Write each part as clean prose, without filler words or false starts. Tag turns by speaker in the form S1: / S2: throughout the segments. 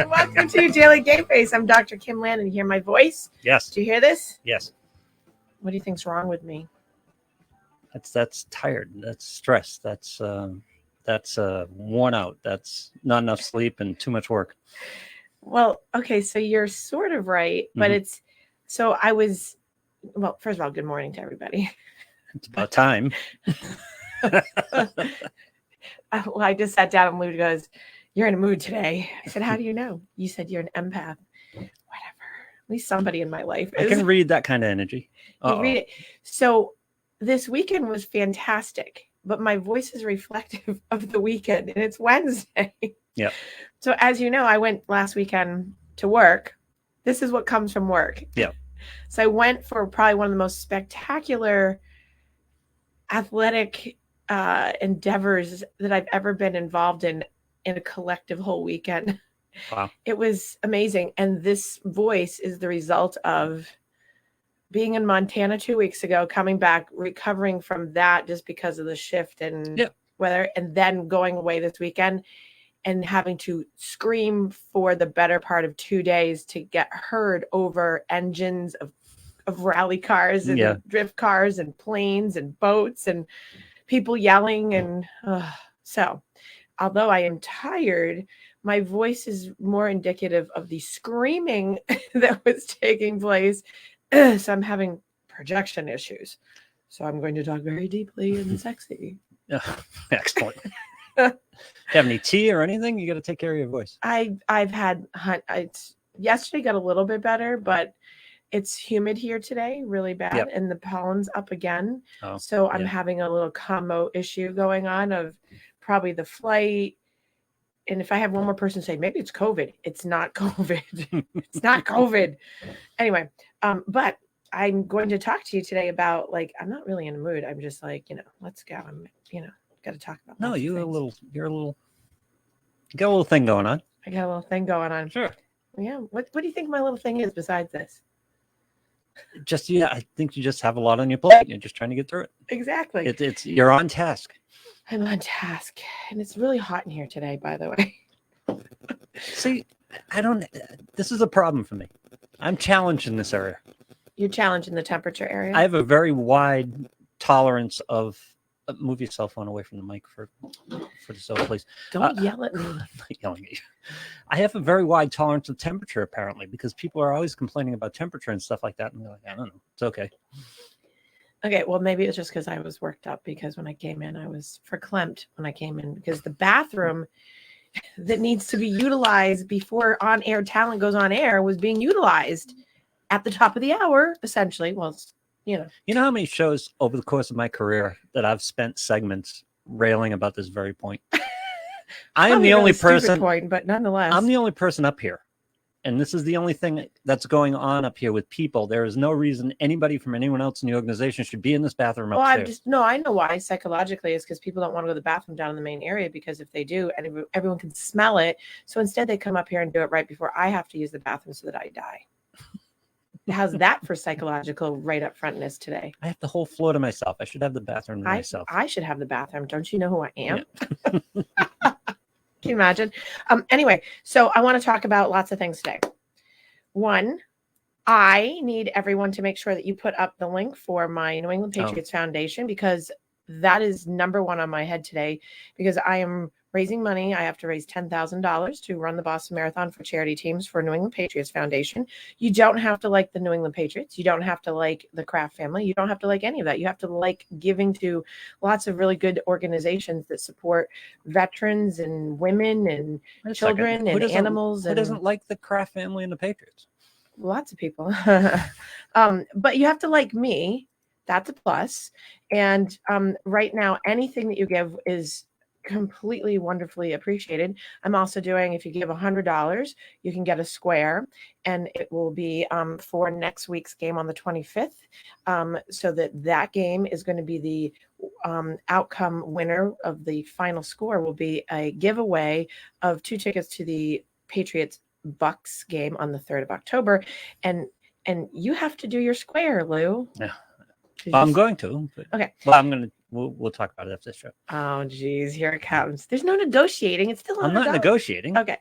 S1: Welcome to Daily Game Face. I'm Dr. Kim Lannon. You hear my voice?
S2: Yes.
S1: Do you hear this?
S2: Yes.
S1: What do you think's wrong with me?
S2: That's tired. That's stress. That's worn out. That's not enough sleep and too much work.
S1: Well, okay, so you're sort of right, but it's so I was. Well, first of all, good morning to everybody.
S2: It's about time.
S1: Well, I just sat down and Lou goes, "You're in a mood today." I said, "How do you know?" You said you're an empath. Whatever. At least somebody in my life is.
S2: I can read that kind of energy.
S1: You read it. So this weekend was fantastic, but my voice is reflective of the weekend, and it's Wednesday.
S2: Yeah.
S1: So as you know, I went last weekend to work. This is what comes from work.
S2: Yeah.
S1: So I went for probably one of the most spectacular athletic endeavors that I've ever been involved in a collective whole weekend.
S2: Wow.
S1: It was amazing. And this voice is the result of being in Montana 2 weeks ago, coming back, recovering from that just because of the shift and weather, and then going away this weekend and having to scream for the better part of 2 days to get heard over engines of rally cars and drift cars and planes and boats and people yelling. And so although I am tired, my voice is more indicative of the screaming that was taking place. So I'm having projection issues. So I'm going to talk very deeply and sexy.
S2: Excellent. Have any tea or anything? You got to take care of your voice.
S1: I've had yesterday got a little bit better, but it's humid here today, really bad, and the pollen's up again. So I'm having a little combo issue going on of probably the flight. And if I have one more person say, maybe it's COVID, it's not COVID. It's not COVID. Anyway, but I'm going to talk to you today about, like, I'm not really in a mood. I'm just like, let's go. I'm, got to talk about.
S2: No, you got a little thing going on.
S1: I got a little thing going on.
S2: Sure.
S1: Yeah. What do you think my little thing is besides this?
S2: I think you just have a lot on your plate. You're just trying to get through it.
S1: Exactly.
S2: You're on task.
S1: I'm on task, and it's really hot in here today, by the way.
S2: See, this is a problem for me. I'm challenged in this area.
S1: You're challenged in the temperature area?
S2: I have a very wide tolerance of, move your cell phone away from the mic for the cell, please.
S1: Don't yell at me.
S2: I'm not yelling at you. I have a very wide tolerance of temperature, apparently, because people are always complaining about temperature and stuff like that. And they're like, I don't know. It's okay.
S1: Okay, well, maybe it's just because I was worked up, because when I came in, I was verklempt when I came in, because the bathroom that needs to be utilized before on-air talent goes on air was being utilized at the top of the hour, essentially. Well, you know
S2: how many shows over the course of my career that I've spent segments railing about this very point? I am the only person,
S1: point, but nonetheless,
S2: I'm the only person up here. And this is the only thing that's going on up here with people. There is no reason anybody from anyone else in the organization should be in this bathroom upstairs.
S1: I know why psychologically is because people don't want to go to the bathroom down in the main area, because if they do, and everyone can smell it. So instead they come up here and do it right before I have to use the bathroom so that I die. How's that for psychological right up frontness today?
S2: I have the whole floor to myself. I should have the bathroom to myself.
S1: I should have the bathroom. Don't you know who I am? Yeah. Can you imagine? Anyway, so I want to talk about lots of things today. One, I need everyone to make sure that you put up the link for my New England Patriots Foundation, because that is number one on my head today, because I am raising money. I have to raise $10,000 to run the Boston Marathon for charity teams for New England Patriots Foundation. You don't have to like the New England Patriots. You don't have to like the Kraft family. You don't have to like any of that. You have to like giving to lots of really good organizations that support veterans and women and children and animals.
S2: Who doesn't like the Kraft family and the Patriots?
S1: Lots of people. But you have to like me. That's a plus. And right now, anything that you give is completely wonderfully appreciated. I'm also doing, if you give $100, you can get a square, and it will be for next week's game on the 25th. So that game is going to be the outcome winner of the final score will be a giveaway of 2 tickets to the Patriots Bucks game on the 3rd of October. And you have to do your square, Lou.
S2: Yeah. Well, I'm going to.
S1: Okay.
S2: Well, I'm going to. We'll talk about it after the show.
S1: Oh, geez, here it comes. There's no negotiating. It's still $100.
S2: I'm not negotiating.
S1: Okay.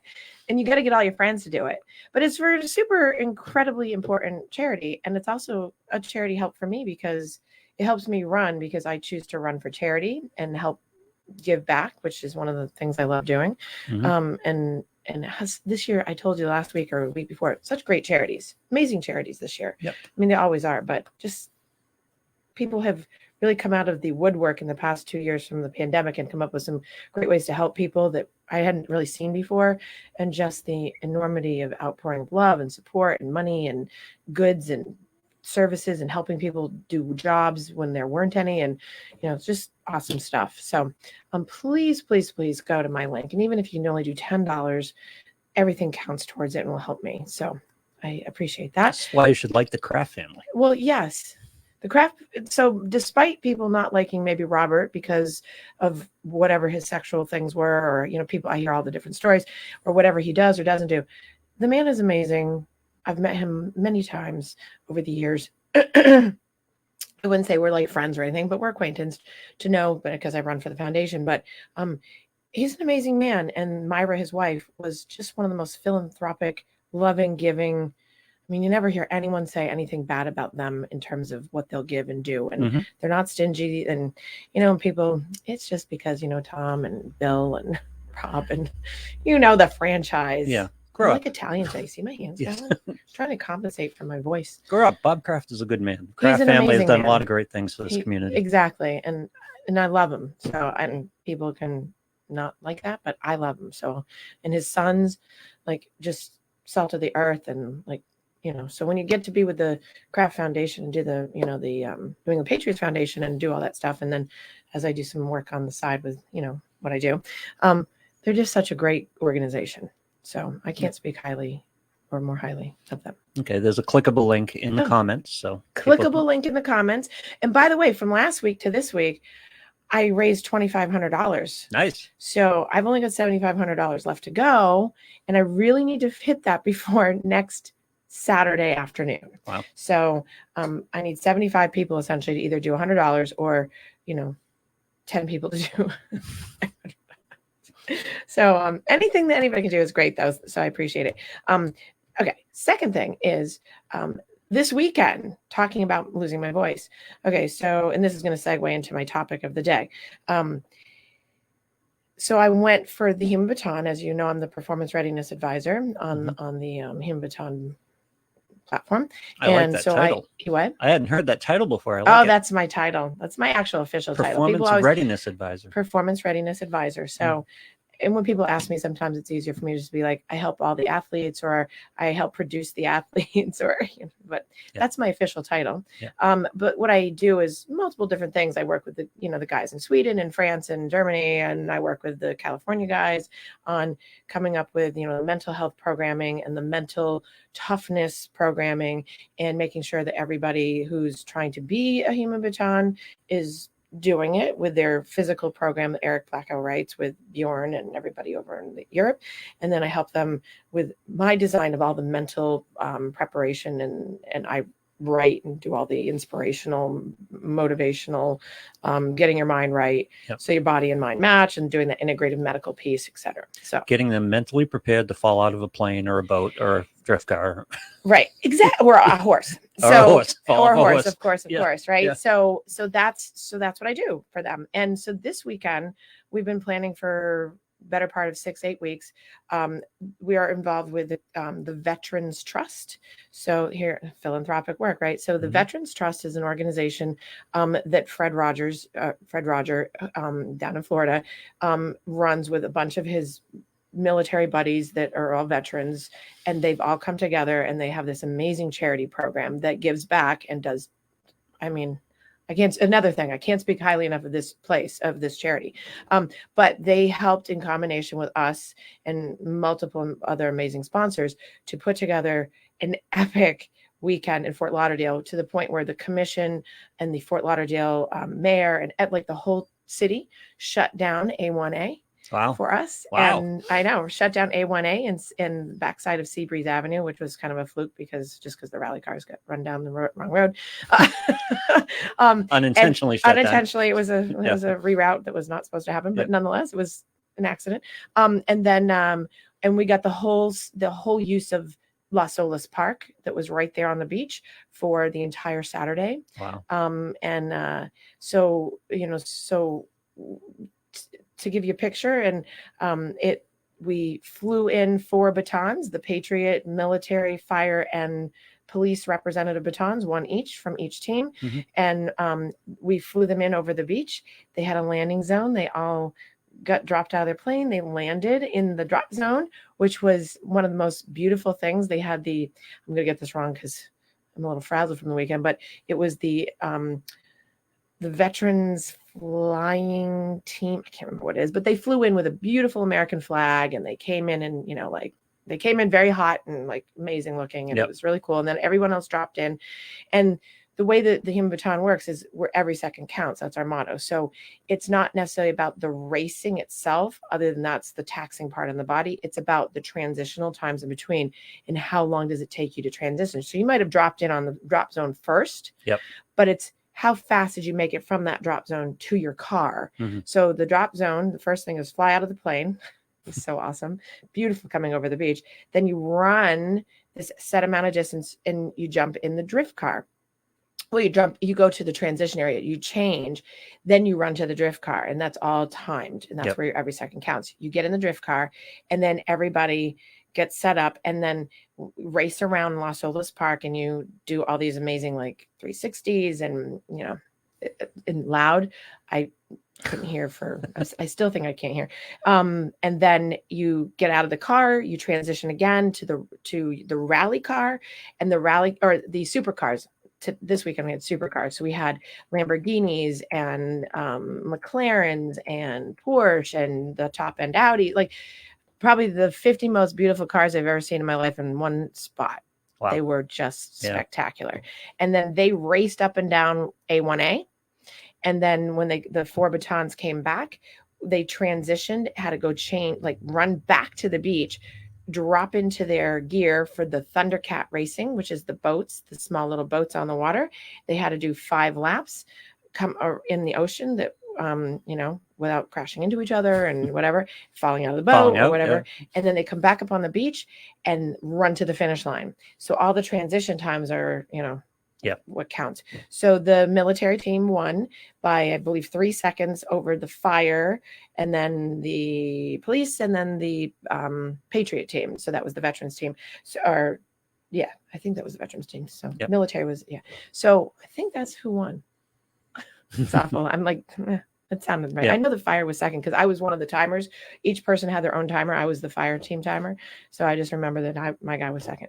S1: And you got to get all your friends to do it. But it's for a super incredibly important charity. And it's also a charity help for me because it helps me run because I choose to run for charity and help give back, which is one of the things I love doing. And it has this year, I told you last week or a week before, such great charities, amazing charities this year.
S2: Yep.
S1: I mean, they always are, but just people have really come out of the woodwork in the past 2 years from the pandemic and come up with some great ways to help people that I hadn't really seen before. And just the enormity of outpouring of love and support and money and goods and services and helping people do jobs when there weren't any. And, it's just awesome stuff. So please, please, please go to my link. And even if you can only do $10, everything counts towards it and will help me. So I appreciate that.
S2: That's why you should like the Kraft family.
S1: Well, yes. The Kraft. So despite people not liking maybe Robert because of whatever his sexual things were, or, people, I hear all the different stories or whatever he does or doesn't do. The man is amazing. I've met him many times over the years. I wouldn't say we're like friends or anything, but we're acquaintances to know, but because I run for the foundation, but he's an amazing man. And Myra, his wife, was just one of the most philanthropic, loving, giving. I mean, you never hear anyone say anything bad about them in terms of what they'll give and do. And they're not stingy. And, people, it's just because, Tom and Bill and Rob and, the franchise.
S2: Yeah.
S1: I like Italian today. See my hands going? I'm trying to compensate for my voice.
S2: Grow up. Bob Kraft is a good man. Kraft family has done a lot of great things for this community.
S1: Exactly. And I love him. So, and people can not like that, but I love him. So, and his sons, just salt of the earth and so when you get to be with the Kraft Foundation and do the, doing the Patriots Foundation and do all that stuff. And then as I do some work on the side with, what I do, they're just such a great organization. So I can't speak highly or more highly of them.
S2: Okay. There's a clickable link in the comments. So
S1: link in the comments. And by the way, from last week to this week, I raised $2,500.
S2: Nice. So
S1: I've only got $7,500 left to go. And I really need to hit that before next Saturday afternoon.
S2: Wow.
S1: So I need 75 people essentially to either do $100 or, 10 people to do. So anything that anybody can do is great though. So I appreciate it. Okay. Second thing is this weekend, talking about losing my voice. Okay. So, and this is going to segue into my topic of the day. So I went for the Human Baton. As you know, I'm the performance readiness advisor on the Human Baton platform.
S2: I like that title.
S1: What?
S2: I hadn't heard that title before.
S1: That's my title. That's my actual official title.
S2: Performance readiness advisor.
S1: Performance readiness advisor. So, and when people ask me, sometimes it's easier for me to just be like, I help all the athletes, or I help produce the athletes, or, but that's my official title.
S2: Yeah.
S1: But what I do is multiple different things. I work with the, the guys in Sweden and France and Germany, and I work with the California guys on coming up with, the mental health programming and the mental toughness programming, and making sure that everybody who's trying to be a Human Baton is doing it with their physical program that Eric Blackow writes with Bjorn and everybody over in Europe. And then I help them with my design of all the mental preparation, and I write and do all the inspirational, motivational, getting your mind right.
S2: Yep.
S1: So your body and mind match, and doing the integrative medical piece, etc. So
S2: getting them mentally prepared to fall out of a plane or a boat or a drift car.
S1: Right. Exactly. Or a horse.
S2: Or a horse.
S1: Of course. Right.
S2: Yeah.
S1: So that's what I do for them. And so this weekend we've been planning for better part of 6-8 weeks. We are involved with the Veterans Trust. So here, philanthropic work, right? So the Veterans Trust is an organization that Fred Roger down in Florida runs with a bunch of his military buddies that are all veterans, and they've all come together and they have this amazing charity program that gives back and does, I can't speak highly enough of this charity. But they helped in combination with us and multiple other amazing sponsors to put together an epic weekend in Fort Lauderdale, to the point where the commission and the Fort Lauderdale mayor and the whole city shut down A1A. for us.
S2: Wow.
S1: And I know, shut down A1A and backside of Seabreeze Avenue, which was kind of a fluke because the rally cars got run down the wrong road.
S2: Unintentionally shut
S1: unintentionally, down. It was a reroute that was not supposed to happen, but nonetheless, it was an accident. And then and we got the whole use of Las Olas Park that was right there on the beach for the entire Saturday.
S2: Wow.
S1: So to give you a picture, and we flew in 4 batons, the Patriot, military, fire, and police representative batons, 1 each from each team.
S2: Mm-hmm.
S1: And we flew them in over the beach. They had a landing zone. They all got dropped out of their plane. They landed in the drop zone, which was one of the most beautiful things. They had I'm going to get this wrong because I'm a little frazzled from the weekend, but it was the veterans flying team. I can't remember what it is, but they flew in with a beautiful American flag, and they came in and, they came in very hot and like amazing looking, and it was really cool. And then everyone else dropped in. And the way that the Human Baton works is where every second counts. That's our motto. So it's not necessarily about the racing itself, other than that's the taxing part in the body. It's about the transitional times in between and how long does it take you to transition. So you might have dropped in on the drop zone first, but it's how fast did you make it from that drop zone to your car?
S2: Mm-hmm.
S1: So the drop zone, the first thing is fly out of the plane. It's so awesome. Beautiful coming over the beach. Then you run this set amount of distance and you jump in the drift car. Well, you go to the transition area, you change, then you run to the drift car, and that's all timed. And that's where every second counts. You get in the drift car, and then everybody gets set up and then race around Las Olas Park, and you do all these amazing like 360s and, in loud. I couldn't hear I still think I can't hear. And then you get out of the car, you transition again to the rally car and the supercars. This weekend we had supercars. So we had Lamborghinis and McLarens and Porsche and the top end Audi, like probably the 50 most beautiful cars I've ever seen in my life in one spot. Wow. They were just spectacular. And then they raced up and down A1A. And then when the 4 batons came back, they transitioned, had to go run back to the beach, drop into their gear for the Thundercat racing, which is the boats, the small little boats on the water. They had to do 5 laps in the ocean that, without crashing into each other and whatever, falling out of the boat or whatever. Yeah. And then they come back up on the beach and run to the finish line. So all the transition times are, what counts. So the military team won by, I believe, 3 seconds over the fire, and then the police, and then the Patriot team. So that was the veterans team. I think that was the veterans team. So military was, So I think that's who won. It's awful. I'm like, that sounded right. I know the fire was second because I was one of the timers. Each person had their own timer. I was the fire team timer. So I just remember that my guy was second.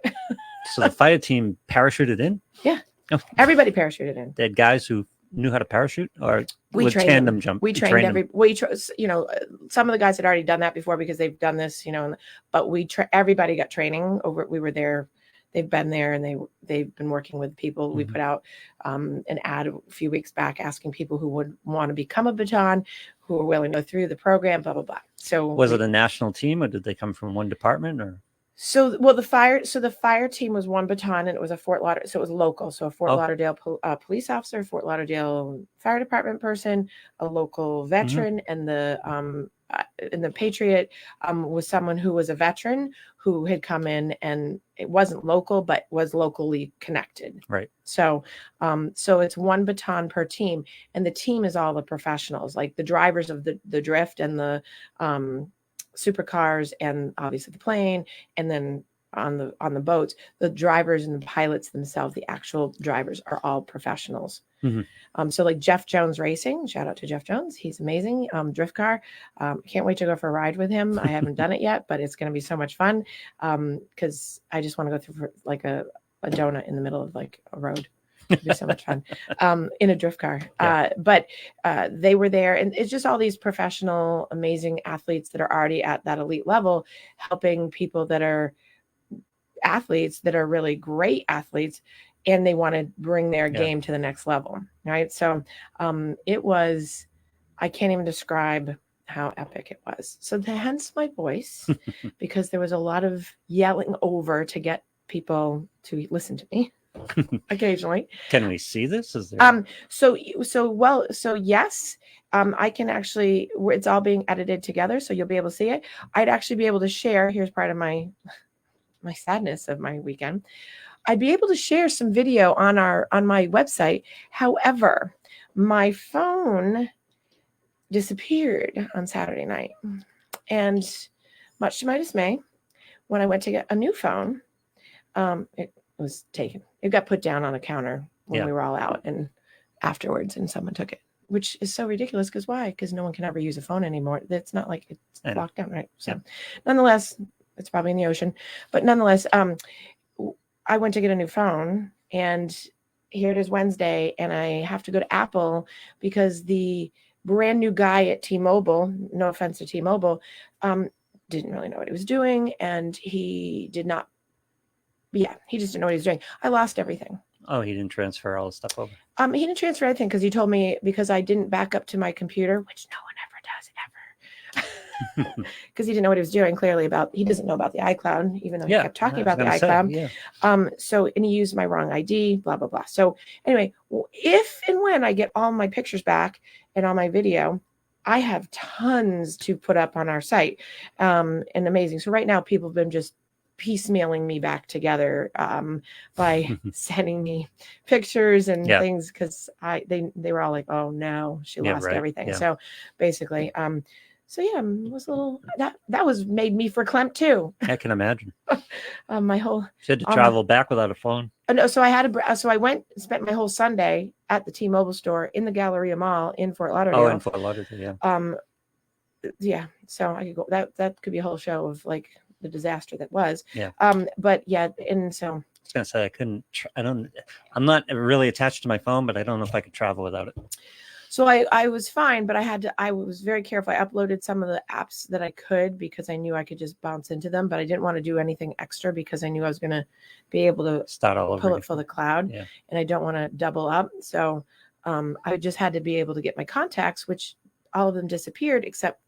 S2: So the fire team parachuted in?
S1: Yeah. Oh. Everybody parachuted in.
S2: They had guys who knew how to parachute, or
S1: we
S2: tandem
S1: them.
S2: Jump.
S1: We trained some of the guys had already done that before because they've done this, but everybody got training over. We were there. They've been there, and they've been working with people. Mm-hmm. We put out an ad a few weeks back asking people who would want to become a baton, who are willing to go through the program, blah, blah, blah. So
S2: was it a national team, or did they come from one department, or?
S1: So the fire team was 1 baton, and it was a Fort Lauderdale, so it was local. So a Fort Lauderdale police officer, Fort Lauderdale fire department person, a local veteran, and the Patriot was someone who was a veteran who had come in, and it wasn't local, but was locally connected.
S2: Right.
S1: So it's 1 baton per team, and the team is all the professionals, like the drivers of the drift and the supercars, and obviously the plane, and then on the boats, the drivers and the pilots themselves, the actual drivers, are all professionals. Mm-hmm. So like Jeff Jones Racing, shout out to Jeff Jones, he's amazing. Drift car, can't wait to go for a ride with him. I haven't done it yet, but it's going to be so much fun because I just want to go through like a donut in the middle of like a road. It'd be so much fun in a drift car. But they were there, and it's just all these professional, amazing athletes that are already at that elite level, helping people that are athletes that are really great athletes, and they want to bring their game to the next level. Right. So it was, I can't even describe how epic it was. So hence my voice, because there was a lot of yelling over to get people to listen to me occasionally.
S2: Can we see this? Is there
S1: So yes, I can actually, it's all being edited together, so you'll be able to see it. I'd actually be able to share, here's part of my sadness of my weekend. I'd be able to share some video on my website. However, my phone disappeared on Saturday night. And much to my dismay, when I went to get a new phone, it was taken. It got put down on a counter when we were all out and afterwards, and someone took it, which is so ridiculous. Because why? Because no one can ever use a phone anymore. It's not like it's locked down, right? So nonetheless, it's probably in the ocean. But nonetheless, I went to get a new phone, and here it is Wednesday, and I have to go to Apple because the brand new guy at T-Mobile, no offense to T-Mobile, didn't really know what he was doing, and he just didn't know what he was doing. I lost everything.
S2: Oh, he didn't transfer all the stuff over.
S1: He didn't transfer anything because he told me, because I didn't back up to my computer, which no one ever does ever. Because he didn't know what he was doing. Clearly, he doesn't know about the iCloud, even though he kept talking about the iCloud. And he used my wrong ID, blah blah blah. So anyway, if and when I get all my pictures back and all my video, I have tons to put up on our site, and amazing. So right now, people have been just piecemealing me back together by sending me pictures and things, because they were all like, "Oh no, she lost everything." So basically, it was a little that was made me verklempt too.
S2: I can imagine.
S1: My whole
S2: you had to travel back without a phone.
S1: No, so I went and spent my whole Sunday at the T-Mobile store in the Galleria Mall in Fort Lauderdale.
S2: Oh, in Fort Lauderdale,
S1: so I could go. That could be a whole show of like the disaster that was. But and so
S2: I was gonna say I'm not really attached to my phone, but I don't know if I could travel without it.
S1: So I was fine, but I was very careful. I uploaded some of the apps that I could, because I knew I could just bounce into them, but I didn't want to do anything extra because I knew I was going to be able to
S2: start all over,
S1: pull it for the cloud, and I don't want to double up. So I just had to be able to get my contacts, which all of them disappeared, except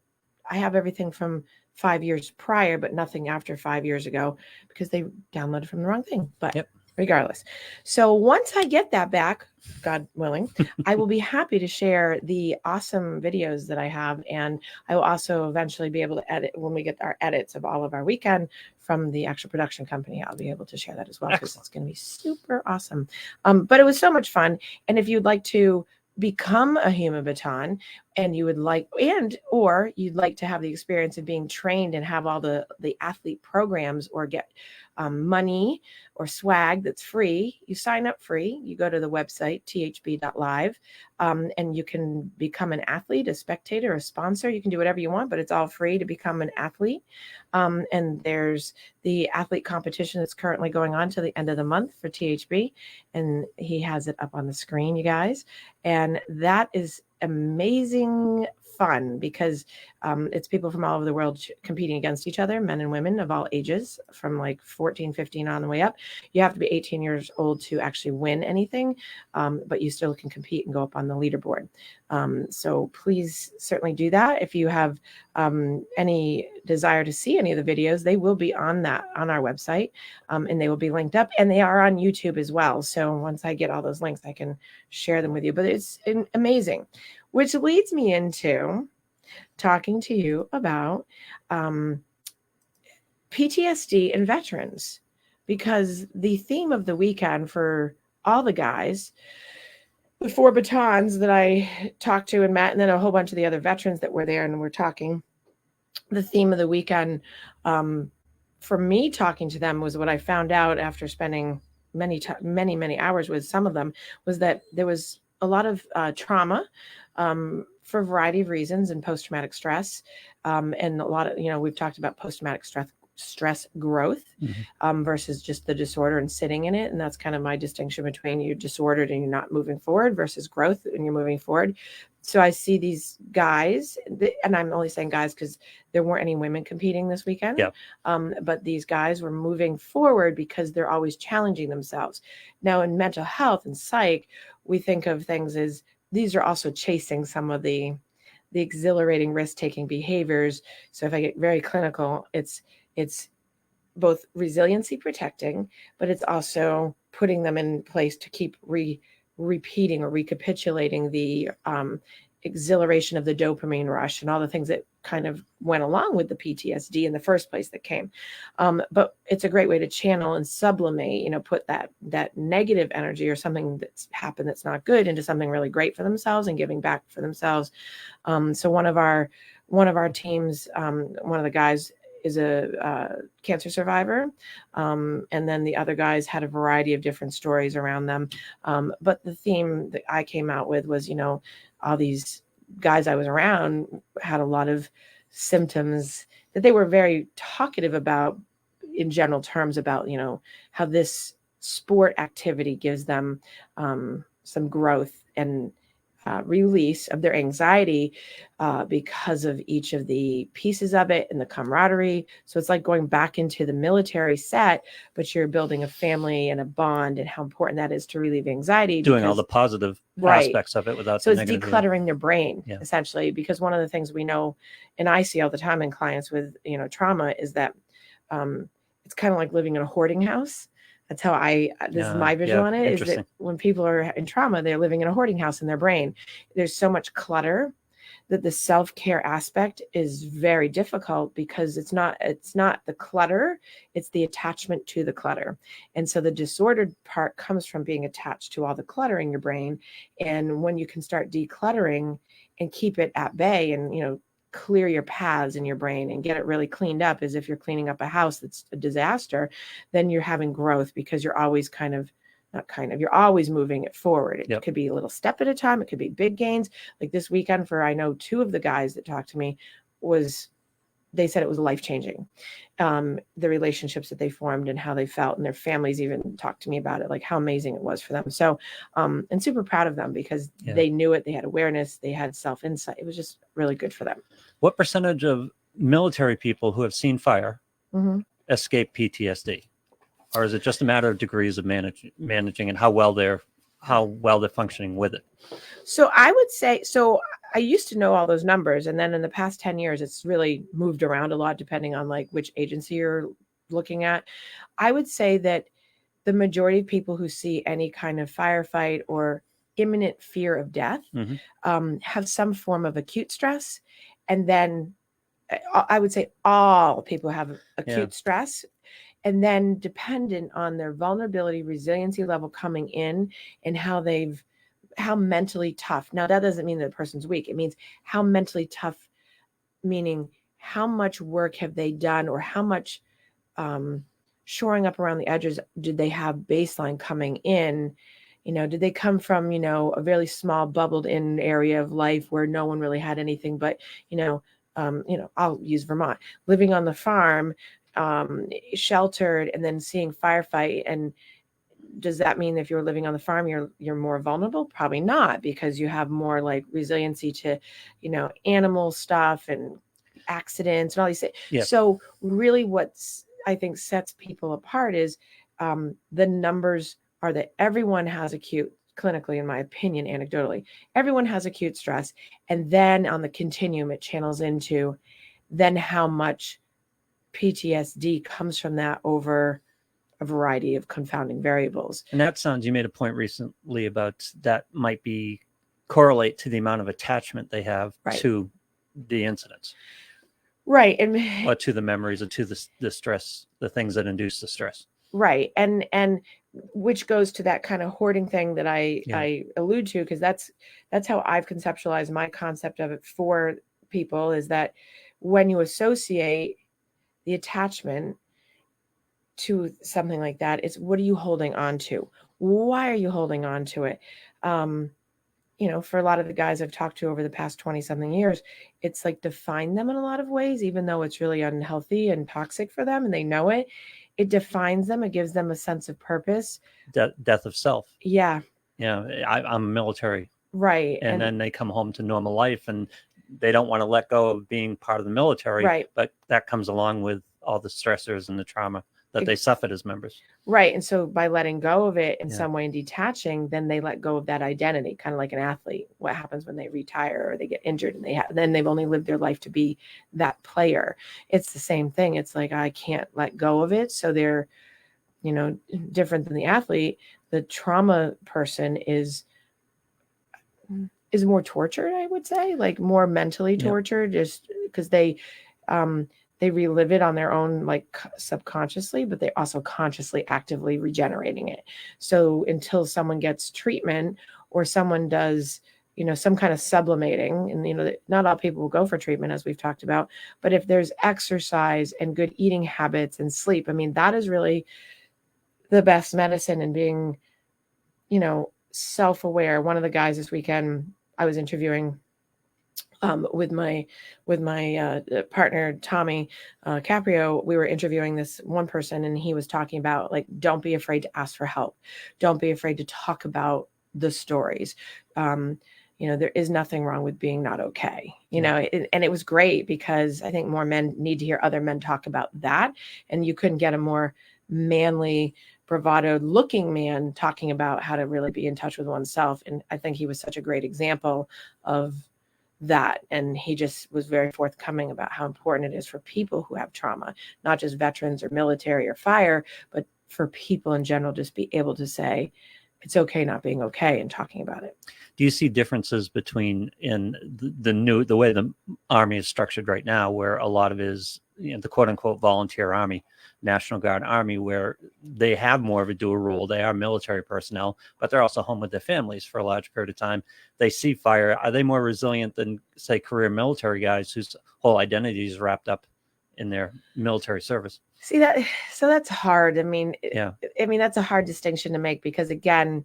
S1: I have everything from 5 years prior, but nothing after 5 years ago, because they downloaded from the wrong thing. But regardless. So once I get that back, God willing, I will be happy to share the awesome videos that I have. And I will also eventually be able to edit, when we get our edits of all of our weekend from the actual production company, I'll be able to share that as well, because it's going to be super awesome. But it was so much fun. And if you'd like to become a Human Baton, and you would like, or you'd like to have the experience of being trained and have all the athlete programs, or get money or swag that's free, you sign up free. You go to the website thb.live, and you can become an athlete, a spectator, a sponsor. You can do whatever you want, but it's all free to become an athlete. And there's the athlete competition that's currently going on to the end of the month for THB, and he has it up on the screen, you guys. And that is amazing fun, because it's people from all over the world competing against each other, men and women of all ages, from like 14, 15 on the way up. You have to be 18 years old to actually win anything, but you still can compete and go up on the leaderboard. So please certainly do that. If you have any desire to see any of the videos, they will be on our website, and they will be linked up, and they are on YouTube as well. So once I get all those links, I can share them with you. But it's amazing, which leads me into talking to you about PTSD and veterans, because the theme of the weekend for all the guys, the 4 batons that I talked to and met, and then a whole bunch of the other veterans that were there and we're talking, the theme of the weekend for me talking to them was what I found out after spending many hours with some of them, was that there was a lot of trauma for a variety of reasons, and post-traumatic stress, and a lot of, we've talked about post-traumatic stress growth versus just the disorder and sitting in it. And that's kind of my distinction between you're disordered and you're not moving forward versus growth and you're moving forward. So I see these guys, and I'm only saying guys because there weren't any women competing this weekend, but these guys were moving forward because they're always challenging themselves. Now in mental health and psych, we think of things as these are also chasing some of the the exhilarating risk-taking behaviors. So if I get very clinical, it's both resiliency protecting, but it's also putting them in place to keep repeating or recapitulating the exhilaration of the dopamine rush and all the things that kind of went along with the PTSD in the first place that came. But it's a great way to channel and sublimate, put that negative energy or something that's happened that's not good into something really great for themselves and giving back for themselves. So one of our teams, one of the guys is a cancer survivor. And then the other guys had a variety of different stories around them. But the theme that I came out with was, all these guys I was around had a lot of symptoms that they were very talkative about in general terms about, how this sport activity gives them some growth and release of their anxiety because of each of the pieces of it and the camaraderie. So it's like going back into the military set, but you're building a family and a bond, and how important that is to relieve anxiety.
S2: Doing all the positive aspects of it without
S1: so
S2: the
S1: it's
S2: negative.
S1: decluttering their brain, essentially, because one of the things we know, and I see all the time in clients with, trauma, is that it's kind of like living in a hoarding house. That's how this is my visual on it, is that when people are in trauma, they're living in a hoarding house in their brain. There's so much clutter that the self-care aspect is very difficult, because it's not the clutter, it's the attachment to the clutter. And so the disordered part comes from being attached to all the clutter in your brain. And when you can start decluttering and keep it at bay and, clear your paths in your brain and get it really cleaned up, as if you're cleaning up a house that's a disaster, then you're having growth, because you're always you're always moving it forward. It could be a little step at a time. It could be big gains. Like this weekend, I know 2 of the guys that talked to me, they said it was life-changing. The relationships that they formed and how they felt, and their families even talked to me about it, like how amazing it was for them. So, and super proud of them, because they knew it, they had awareness, they had self-insight. It was just really good for them.
S2: What percentage of military people who have seen fire escape PTSD? Or is it just a matter of degrees of managing and how well they're functioning with it?
S1: So I would say, I used to know all those numbers, and then in the past 10 years, it's really moved around a lot depending on like which agency you're looking at. I would say that the majority of people who see any kind of firefight or imminent fear of death have some form of acute stress. And then I would say all people have acute stress. And then dependent on their vulnerability, resiliency level coming in, and how mentally tough. Now, that doesn't mean that the person's weak. It means how mentally tough, meaning how much work have they done, or how much shoring up around the edges did they have baseline coming in? Did they come from, a very small bubbled in area of life where no one really had anything but, I'll use Vermont, living on the farm, sheltered, and then seeing firefight. And does that mean if you're living on the farm, you're more vulnerable? Probably not, because you have more like resiliency to, animal stuff and accidents and all these things. Yeah. So really what's, I think, sets people apart is the numbers are that everyone has acute, clinically, in my opinion, anecdotally, everyone has acute stress. And then on the continuum, it channels into then how much PTSD comes from that over a variety of confounding variables.
S2: And that sounds, you made a point recently about that might be correlate to the amount of attachment they have to the incidents.
S1: Right. And
S2: or to the memories, or to the stress, the things that induce the stress.
S1: Right. And which goes to that kind of hoarding thing that I allude to, because that's how I've conceptualized my concept of it for people, is that when you associate the attachment to something like that, it's what are you holding on to? Why are you holding on to it? For a lot of the guys I've talked to over the past 20 something years, it's like defined them in a lot of ways, even though it's really unhealthy and toxic for them and they know it. It defines them. It gives them a sense of purpose.
S2: Death of self.
S1: Yeah.
S2: Yeah. I'm military.
S1: Right.
S2: And then they come home to normal life and they don't want to let go of being part of the military.
S1: Right.
S2: But that comes along with all the stressors and the trauma that they suffered as members.
S1: Right. And so by letting go of it in some way and detaching, then they let go of that identity, kind of like an athlete. What happens when they retire or they get injured and then they've only lived their life to be that player. It's the same thing. It's like, I can't let go of it. So they're, different than the athlete. The trauma person is more tortured, I would say, like more mentally tortured, just because they relive it on their own, like subconsciously, but they also consciously actively regenerating it. So until someone gets treatment or someone does, some kind of sublimating, and, not all people will go for treatment, as we've talked about, but if there's exercise and good eating habits and sleep, I mean, that is really the best medicine, and being, self-aware. One of the guys this weekend I was interviewing with my partner, Tommy Caprio, we were interviewing this one person, and he was talking about, like, don't be afraid to ask for help. Don't be afraid to talk about the stories. There is nothing wrong with being not okay, and it was great because I think more men need to hear other men talk about that. And you couldn't get a more manly, bravado looking man talking about how to really be in touch with oneself. And I think he was such a great example of that. And he just was very forthcoming about how important it is for people who have trauma, not just veterans or military or fire, but for people in general, just be able to say, it's okay not being okay, and talking about it.
S2: Do you see differences between in the way the Army is structured right now, where a lot of it is, the quote unquote volunteer Army, National Guard Army, where they have more of a dual role? They are military personnel, but they're also home with their families for a large period of time. They see fire. Are they more resilient than, say, career military guys whose whole identity is wrapped up in their military service?
S1: See that? So that's hard. I mean, that's a hard distinction to make, because again,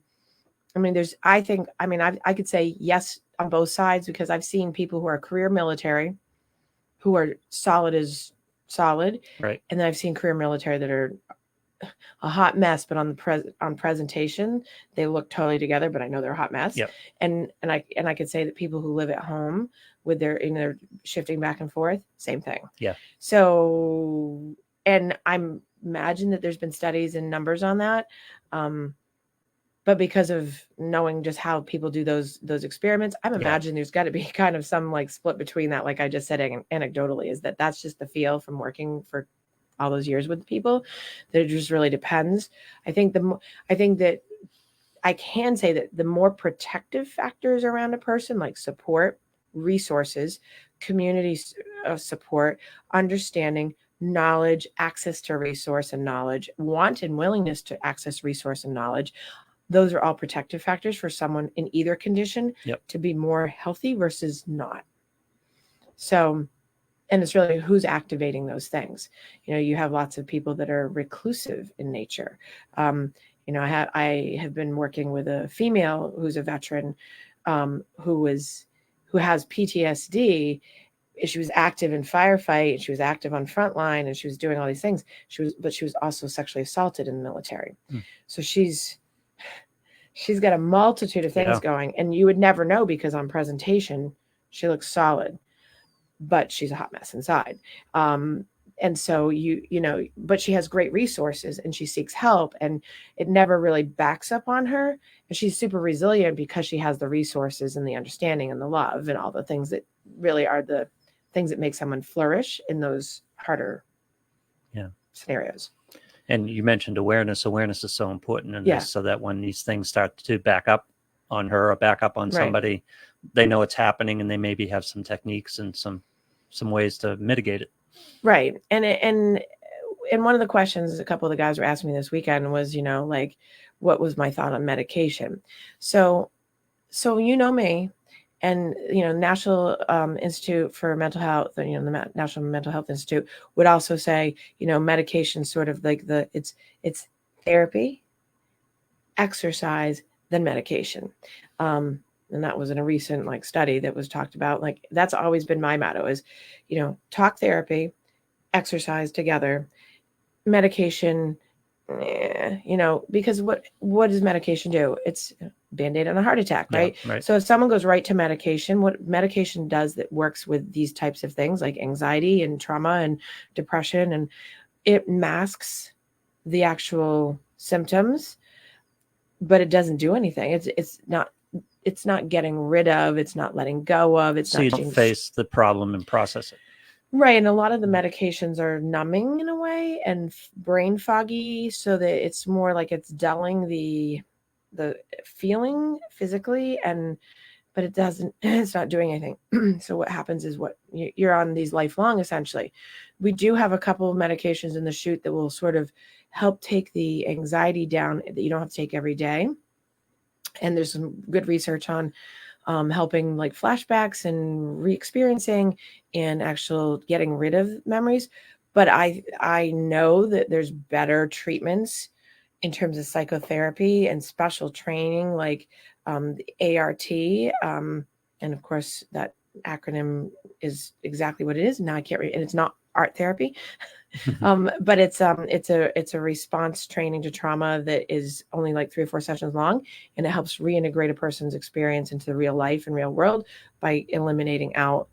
S1: I could say yes on both sides, because I've seen people who are career military who are solid as solid.
S2: Right.
S1: And then I've seen career military that are a hot mess, but on presentation, they look totally together, but I know they're a hot mess.
S2: Yep.
S1: And I could say that people who live at home with their shifting back and forth, same thing.
S2: Yeah.
S1: So, and I'm imagine that there's been studies and numbers on that. But because of knowing just how people do those experiments, I'm imagining there's got to be kind of some like split between that. Like I just said, anecdotally, is that's just the feel from working for all those years with people, that it just really depends. I think that I can say that the more protective factors around a person, like support, resources, community support, understanding, knowledge, access to resource and knowledge, want and willingness to access resource and knowledge, those are all protective factors for someone in either condition to be more healthy versus not. So, and it's really who's activating those things. You have lots of people that are reclusive in nature. I have been working with a female who's a veteran, who has PTSD. She was active in firefight. She was active on frontline, and she was doing all these things. But she was also sexually assaulted in the military. So she's got a multitude of things going, and you would never know, because on presentation she looks solid, but she's a hot mess inside. And so but she has great resources, and she seeks help, and it never really backs up on her. And she's super resilient because she has the resources and the understanding and the love and all the things that really are the things that make someone flourish in those harder scenarios.
S2: And you mentioned awareness. Awareness is so important in this, so that when these things start to back up on her or back up on somebody, they know it's happening, and they maybe have some techniques and some ways to mitigate it. Right.
S1: And one of the questions a couple of the guys were asking me this weekend was, like, what was my thought on medication? So me, and National Institute for Mental Health, the National Mental Health Institute would also say, medication sort of like it's therapy, exercise, then medication. And that was in a recent study that was talked about. That's always been my motto is, talk therapy, exercise together, medication, because what does medication do? It's Band-Aid on a heart attack, right?
S2: Yeah, right.
S1: So if someone goes right to medication, what medication does that works with these types of things like anxiety and trauma and depression, and it masks the actual symptoms, but it doesn't do anything. It's not getting rid of, it's not letting go of, it's
S2: so
S1: not
S2: you don't face the problem and process it.
S1: Right. And a lot of the medications are numbing in a way and brain foggy, so that it's more like it's dulling the feeling physically, but it doesn't, it's not doing anything. So what happens is you're on these lifelong, essentially. We do have a couple of medications in the chute that will sort of help take the anxiety down, that you don't have to take every day. And there's some good research on helping like flashbacks and re-experiencing and actual getting rid of memories. But I know that there's better treatments in terms of psychotherapy and special training, like the ART. And of course, that acronym is exactly what it is. Now I can't read, and it's not art therapy. But it's a response training to trauma that is only like 3 or 4 sessions long, and it helps reintegrate a person's experience into the real life and real world by eliminating out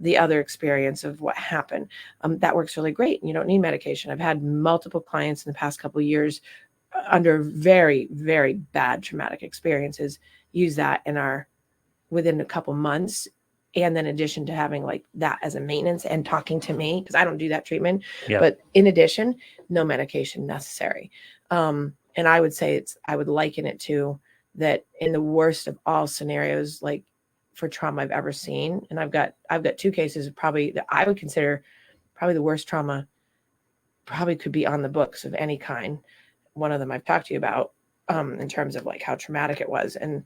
S1: the other experience of what happened. That works really great. You don't need medication. I've had multiple clients in the past couple of years under very, very bad traumatic experiences use that and are within a couple months. And then in addition to having like that as a maintenance and talking to me, because I don't do that treatment, but in addition, no medication necessary. And I would say I would liken it to that in the worst of all scenarios, like for trauma I've ever seen. And I've got 2 cases probably that I would consider probably the worst trauma probably could be on the books of any kind. One of them I've talked to you about in terms of like how traumatic it was. And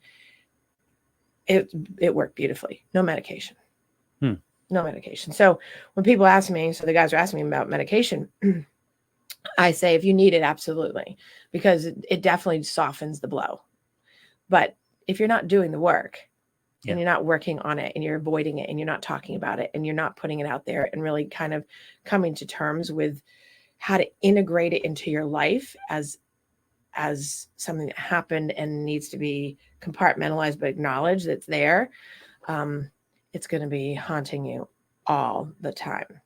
S1: it worked beautifully. No medication. No medication. So when people ask me, so the guys are asking me about medication, I say, if you need it, absolutely, because it definitely softens the blow. But if you're not doing the work and you're not working on it and you're avoiding it and you're not talking about it and you're not putting it out there and really kind of coming to terms with how to integrate it into your life as something that happened and needs to be compartmentalized but acknowledged that's there, it's going to be haunting you all the time.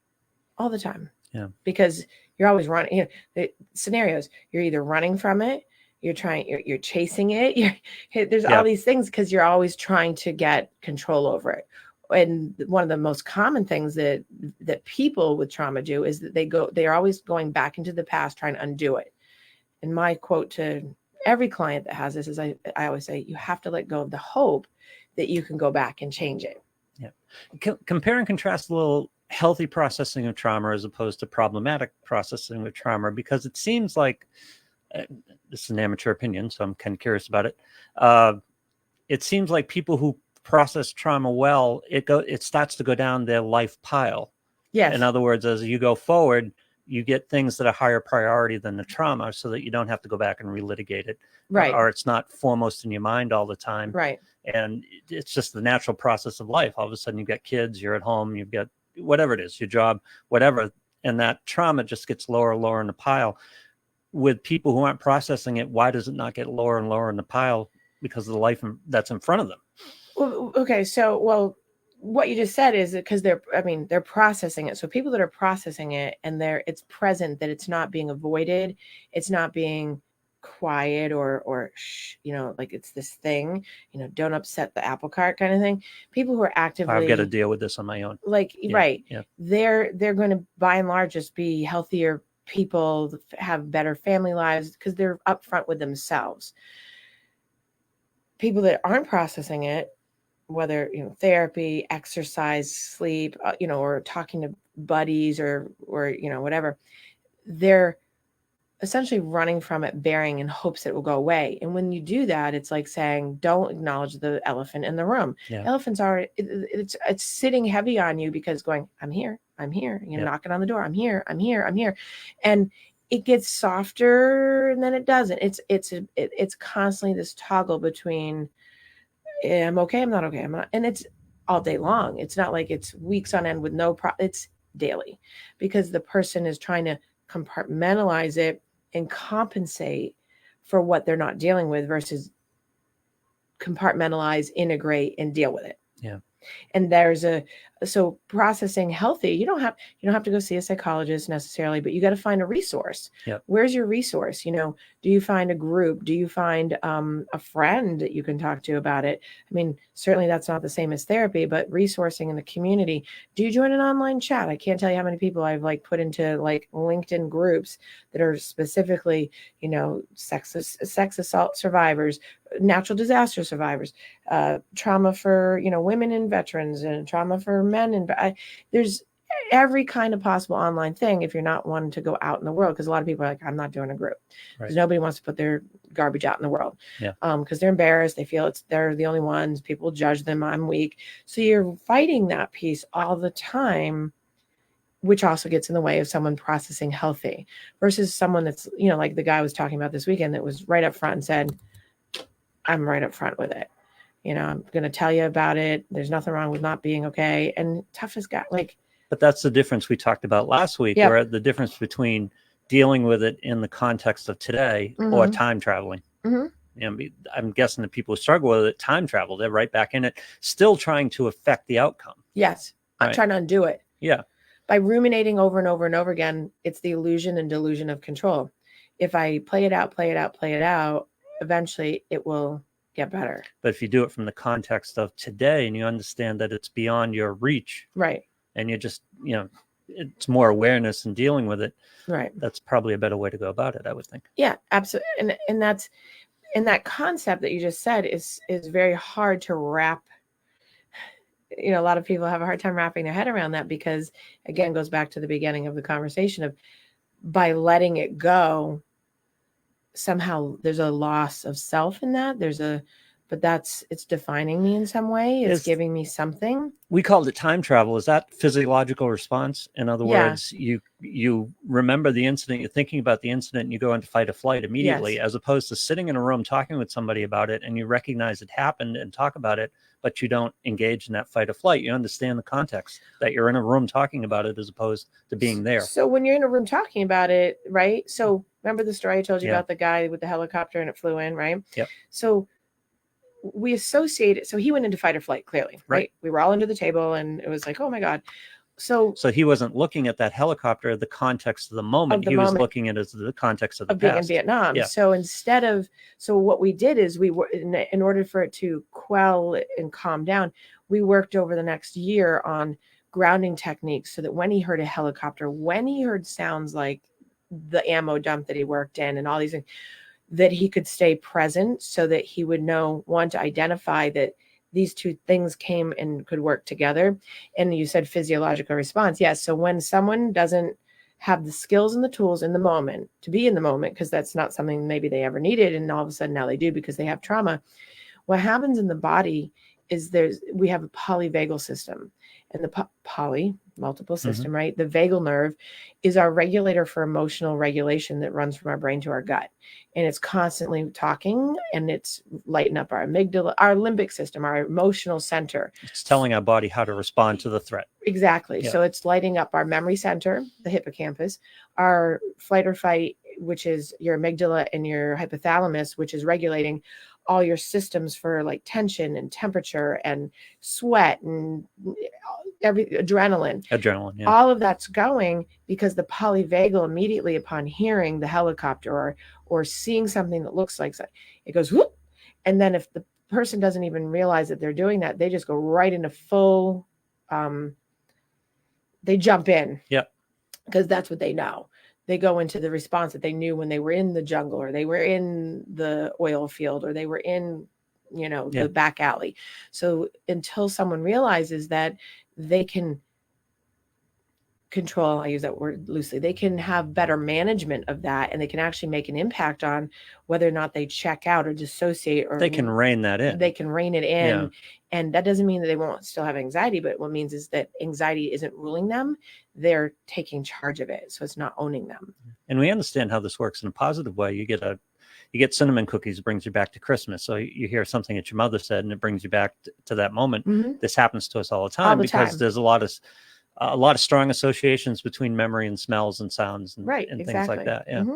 S1: Yeah, because you're always running. The scenarios, you're either running from it, you're chasing it, there's all these things because you're always trying to get control over it. And one of the most common things that people with trauma do is that they're always going back into the past trying to undo it. And my quote to every client that has this is I always say, you have to let go of the hope that you can go back and change it.
S2: Yeah. Compare and contrast a little healthy processing of trauma as opposed to problematic processing of trauma, because it seems like, this is an amateur opinion, so I'm kind of curious about it. It seems like people who process trauma well, it starts to go down their life pile. Yes. In other words, as you go forward, you get things that are higher priority than the trauma so that you don't have to go back and relitigate it. Right. Or it's not foremost in your mind all the time. Right. And it's just the natural process of life. All of a sudden you've got kids, you're at home, you've got whatever it is, your job, whatever. And that trauma just gets lower and lower in the pile. With people who aren't processing it, why does it not get lower and lower in the pile? Because of the life that's in front of them.
S1: Well, okay. So, what you just said is because they're processing it. So people that are processing it and it's present, that it's not being avoided. It's not being quiet or like it's this thing, don't upset the apple cart kind of thing. People who are actively,
S2: I've got to deal with this on my own.
S1: Like, right. Yeah. They're going to, by and large, just be healthier people, have better family lives because they're upfront with themselves. People that aren't processing it, whether therapy, exercise, sleep, or talking to buddies or whatever, they're essentially running from it, bearing in hopes it will go away. And when you do that, it's like saying, don't acknowledge the elephant in the room. Yeah. Elephants are, it's sitting heavy on you because going, I'm here, knocking on the door. I'm here. And it gets softer and then it doesn't. It's constantly this toggle between I'm okay, I'm not okay, I'm not, and it's all day long. It's not like it's weeks on end with it's daily, because the person is trying to compartmentalize it and compensate for what they're not dealing with versus compartmentalize, integrate, and deal with it. Yeah. And there's so processing healthy, you don't have to go see a psychologist necessarily, but you got to find a resource.
S2: Yep.
S1: Where's your resource? Do you find a group? Do you find a friend that you can talk to about it? I mean, certainly that's not the same as therapy, but resourcing in the community. Do you join an online chat? I can't tell you how many people I've put into LinkedIn groups that are specifically, sex assault survivors, natural disaster survivors, trauma for, women and veterans, and trauma for men. And there's every kind of possible online thing if you're not wanting to go out in the world, because a lot of people are like, I'm not doing a group, because nobody wants to put their garbage out in the world.
S2: Yeah.
S1: Because they're embarrassed. They feel they're the only ones. People judge them. I'm weak. So you're fighting that piece all the time, which also gets in the way of someone processing healthy versus someone that's, like the guy I was talking about this weekend that was right up front and said, I'm right up front with it. I'm going to tell you about it. There's nothing wrong with not being okay. And toughest guy,
S2: but that's the difference we talked about last week, where the difference between dealing with it in the context of today or time traveling. I'm guessing the people who struggle with it, time travel, they're right back in it, still trying to affect the outcome.
S1: Yes. I'm trying to undo it.
S2: Yeah.
S1: By ruminating over and over and over again, it's the illusion and delusion of control. If I play it out, eventually it will get better.
S2: But if you do it from the context of today and you understand that it's beyond your reach,
S1: right,
S2: and you just, it's more awareness and dealing with it,
S1: right,
S2: that's probably a better way to go about it, I would think.
S1: Yeah, absolutely. And that's, and that concept that you just said is very hard to wrap. A lot of people have a hard time wrapping their head around that, because again, goes back to the beginning of the conversation of, by letting it go, somehow there's a loss of self in that. But it's defining me in some way. It's giving me something.
S2: We called it time travel. Is that physiological response? In other words, you remember the incident, you're thinking about the incident, and you go into fight or flight immediately, as opposed to sitting in a room talking with somebody about it, and you recognize it happened and talk about it, but you don't engage in that fight or flight. You understand the context that you're in a room talking about it as opposed to being there.
S1: So when you're in a room talking about it, right? So remember the story I told you about the guy with the helicopter and it flew in, right?
S2: Yep.
S1: So we associate it. So he went into fight or flight, clearly, right? We were all under the table and it was like, oh my God. So
S2: he wasn't looking at that helicopter, the context of the moment. He was looking at it as the context of the
S1: being in Vietnam. Yeah. So so what we did is we were, in order for it to quell and calm down, we worked over the next year on grounding techniques so that when he heard a helicopter, when he heard sounds like the ammo dump that he worked in and all these things, that he could stay present so that he would know, one, to identify that these two things came and could work together. And you said physiological response. Yes. So when someone doesn't have the skills and the tools in the moment to be in the moment, because that's not something maybe they ever needed, and all of a sudden now they do because they have trauma, what happens in the body is we have a polyvagal system, and the multiple system, right? The vagal nerve is our regulator for emotional regulation that runs from our brain to our gut. And it's constantly talking, and it's lighting up our amygdala, our limbic system, our emotional center.
S2: It's telling our body how to respond to the threat.
S1: Exactly. Yeah. So it's lighting up our memory center, the hippocampus, our flight or fight, which is your amygdala, and your hypothalamus, which is regulating all your systems for tension and temperature and sweat and adrenaline.
S2: Yeah.
S1: All of that's going because the polyvagal, immediately upon hearing the helicopter or seeing something that looks like it goes whoop. And then if the person doesn't even realize that they're doing that, they just go right into full, they jump in.
S2: Yeah.
S1: Because that's what they know. They go into the response that they knew when they were in the jungle, or they were in the oil field, or they were in, the back alley. So until someone realizes that they can control, I use that word loosely, they can have better management of that, and they can actually make an impact on whether or not they check out or dissociate, or
S2: they can rein that in.
S1: They can rein it in. Yeah. And that doesn't mean that they won't still have anxiety, but what it means is that anxiety isn't ruling them. They're taking charge of it. So it's not owning them.
S2: And we understand how this works in a positive way. You get cinnamon cookies, it brings you back to Christmas. So you hear something that your mother said, and it brings you back to that moment. Mm-hmm. This happens to us all the time because there's a lot of strong associations between memory and smells and sounds and
S1: exactly.
S2: things like that. Yeah.
S1: Mm-hmm.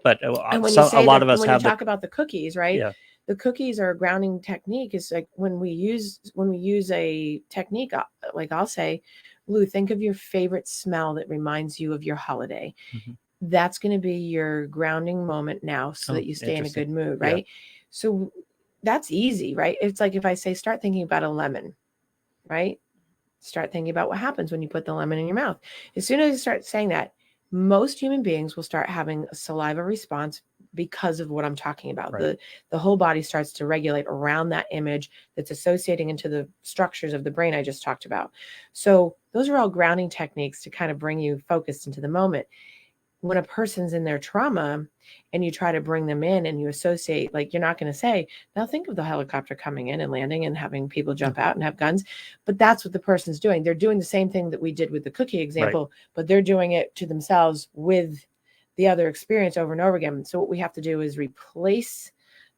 S2: But
S1: a lot of us when you talk about the cookies, right? Yeah. the cookies are a grounding technique. Is like when we use a technique, like I'll say, Lou, think of your favorite smell that reminds you of your holiday.
S2: Mm-hmm.
S1: That's going to be your grounding moment now, so that you stay in a good mood, right? Yeah. So that's easy, right? It's like if I say, start thinking about a lemon, right? Start thinking about what happens when you put the lemon in your mouth. As soon as you start saying that, most human beings will start having a saliva response because of what I'm talking about. Right. The whole body starts to regulate around that image that's associating into the structures of the brain I just talked about. So those are all grounding techniques to kind of bring you focused into the moment. When a person's in their trauma and you try to bring them in and you associate, like, you're not going to say, now think of the helicopter coming in and landing and having people jump out and have guns. But that's what the person's doing. They're doing the same thing that we did with the cookie example, but they're doing it to themselves with the other experience over and over again. So what we have to do is replace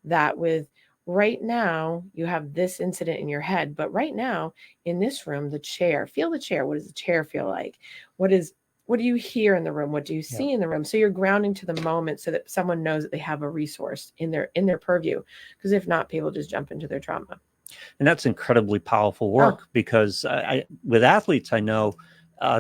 S1: that with, right now, you have this incident in your head, but right now in this room, the chair, feel the chair. What does the chair feel like? What do you hear in the room? What do you see in the room? So you're grounding to the moment so that someone knows that they have a resource in their purview. Because if not, people just jump into their trauma.
S2: And that's incredibly powerful work because with athletes, I know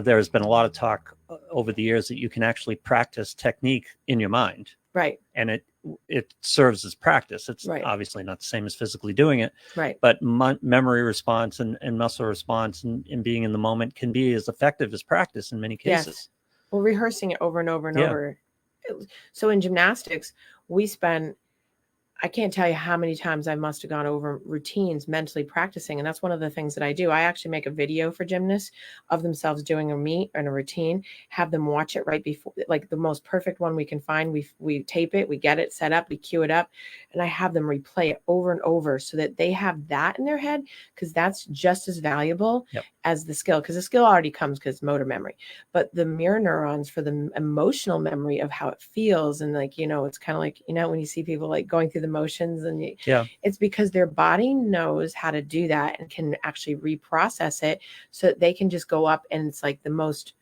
S2: there's been a lot of talk over the years that you can actually practice technique in your mind.
S1: Right.
S2: And it serves as practice. It's obviously not the same as physically doing it.
S1: Right.
S2: But memory response and muscle response and being in the moment can be as effective as practice in many cases.
S1: Yes. Well, rehearsing it over and over and over. So in gymnastics, we spend, I can't tell you how many times I must have gone over routines mentally practicing. And that's one of the things that I do. I actually make a video for gymnasts of themselves doing a meet and a routine, have them watch it right before, like the most perfect one we can find. We tape it, we get it set up, we cue it up, and I have them replay it over and over so that they have that in their head, because that's just as valuable as the skill, because the skill already comes because motor memory, but the mirror neurons for the emotional memory of how it feels. And like, it's kind of like, when you see people like going through the motions and it's because their body knows how to do that and can actually reprocess it so that they can just go up, and it's like the most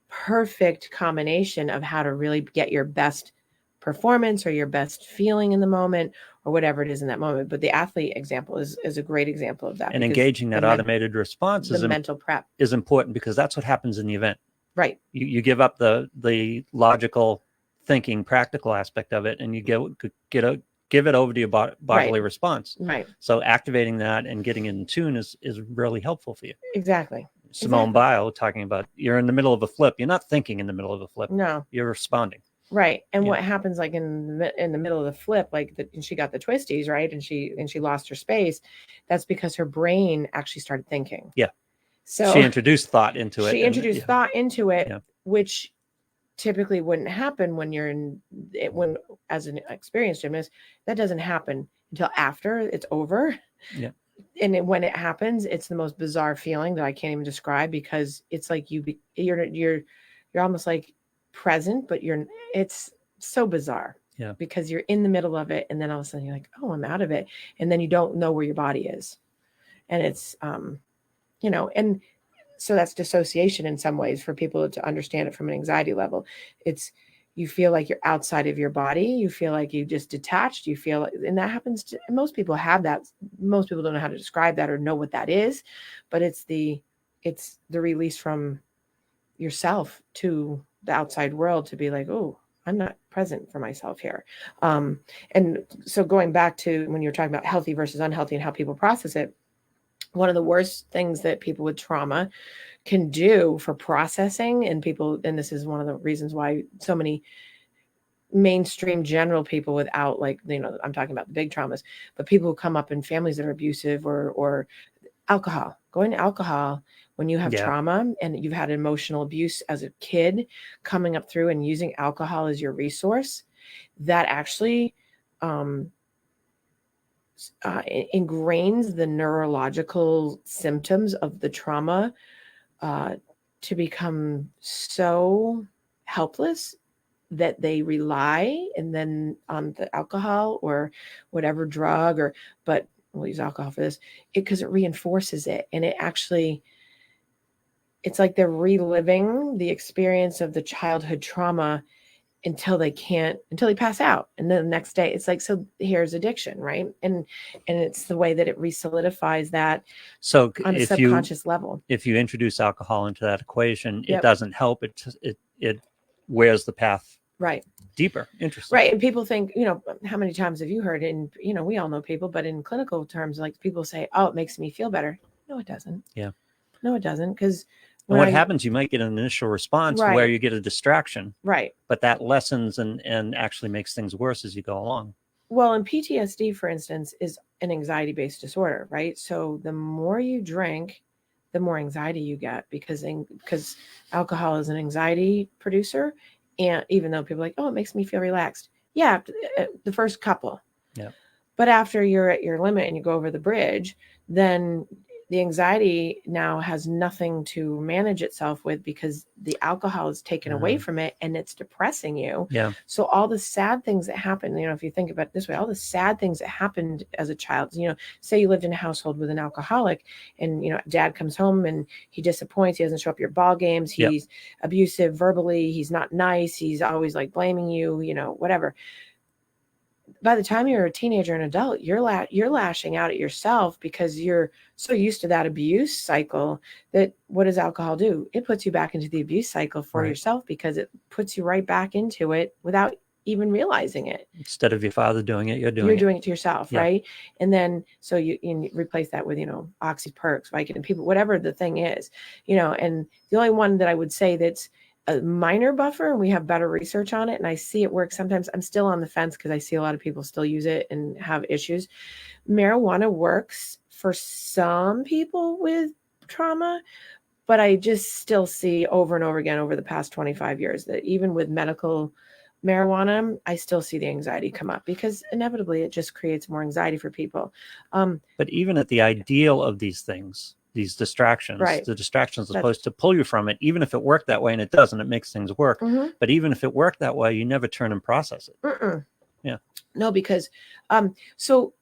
S1: perfect combination of how to really get your best performance or your best feeling in the moment or whatever it is in that moment. But the athlete example is a great example of that.
S2: And engaging that automated response
S1: is mental prep
S2: is important, because that's what happens in the event.
S1: Right.
S2: You give up the logical thinking, practical aspect of it, and you give it over to your bodily response.
S1: Right.
S2: So activating that and getting in tune is really helpful for you.
S1: Exactly.
S2: Simone Biles talking about, you're in the middle of a flip. You're not thinking in the middle of a flip.
S1: No.
S2: You're responding.
S1: Right. And what happens like in the middle of the flip, and she got the twisties, right? And she lost her space. That's because her brain actually started thinking.
S2: Yeah.
S1: So
S2: she introduced thought into it.
S1: She introduced thought into it, which typically wouldn't happen when as an experienced gymnast. That doesn't happen until after it's over.
S2: Yeah.
S1: And when it happens, it's the most bizarre feeling that I can't even describe, because it's like you're almost like present, but it's so bizarre.
S2: Yeah.
S1: Because you're in the middle of it, and then all of a sudden you're like, oh, I'm out of it, and then you don't know where your body is, and it's and so that's dissociation in some ways for people to understand it from an anxiety level. It's, you feel like you're outside of your body. You feel like you just detached. You feel like, and that happens to most people have that. Most people don't know how to describe that or know what that is, but it's the release from yourself to the outside world to be like, oh, I'm not present for myself here. And so going back to when you're talking about healthy versus unhealthy and how people process it, one of the worst things that people with trauma can do for processing, and this is one of the reasons why so many mainstream general people without, like, I'm talking about the big traumas, but people who come up in families that are abusive or alcohol, going to alcohol when you have trauma and you've had emotional abuse as a kid, coming up through and using alcohol as your resource, that actually ingrains the neurological symptoms of the trauma to become so helpless that they rely and then on the alcohol or whatever drug, but we'll use alcohol for this, because it reinforces it. And it's like they're reliving the experience of the childhood trauma, until they pass out. And then the next day it's like, so here's addiction, right? And it's the way that it resolidifies that
S2: so
S1: on a subconscious level.
S2: If you introduce alcohol into that equation,
S1: Yep.
S2: it doesn't help. It wears the path
S1: right
S2: deeper. Interesting.
S1: Right. And people think, how many times have you heard in, we all know people, but in clinical terms, like people say, oh, it makes me feel better. No, it doesn't.
S2: Yeah.
S1: No, it doesn't. Because
S2: what happens, you might get an initial response
S1: right.
S2: where you get a distraction.
S1: Right.
S2: But that lessens and actually makes things worse as you go along.
S1: Well, and PTSD, for instance, is an anxiety-based disorder, right? So the more you drink, the more anxiety you get because alcohol is an anxiety producer. And even though people are like, oh, it makes me feel relaxed. Yeah, the first couple.
S2: Yeah.
S1: But after you're at your limit and you go over the bridge, then the anxiety now has nothing to manage itself with because the alcohol is taken away from it and it's depressing you.
S2: Yeah.
S1: So all the sad things that happen, if you think about it this way, all the sad things that happened as a child, say you lived in a household with an alcoholic and, dad comes home and he disappoints, he doesn't show up at your ball games. He's abusive verbally. He's not nice. He's always like blaming you, whatever. By the time you're a teenager and adult, you're lashing out at yourself because you're so used to that abuse cycle that what does alcohol do? It puts you back into the abuse cycle for yourself because it puts you right back into it without even realizing it.
S2: Instead of your father doing it, you're
S1: doing it to yourself, right? And then so you replace that with, Oxy Perks, Vicodin, people, whatever the thing is, and the only one that I would say that's a minor buffer, and we have better research on it, and I see it work. Sometimes I'm still on the fence because I see a lot of people still use it and have issues. Marijuana works for some people with trauma, but I just still see over and over again over the past 25 years that even with medical marijuana, I still see the anxiety come up because inevitably it just creates more anxiety for people.
S2: But even at the ideal of these things, these distractions, the distractions are supposed to pull you from it. Even if it worked that way, and it doesn't, it makes things work. But even if it worked that way, you never turn and process it. Yeah.
S1: No, because so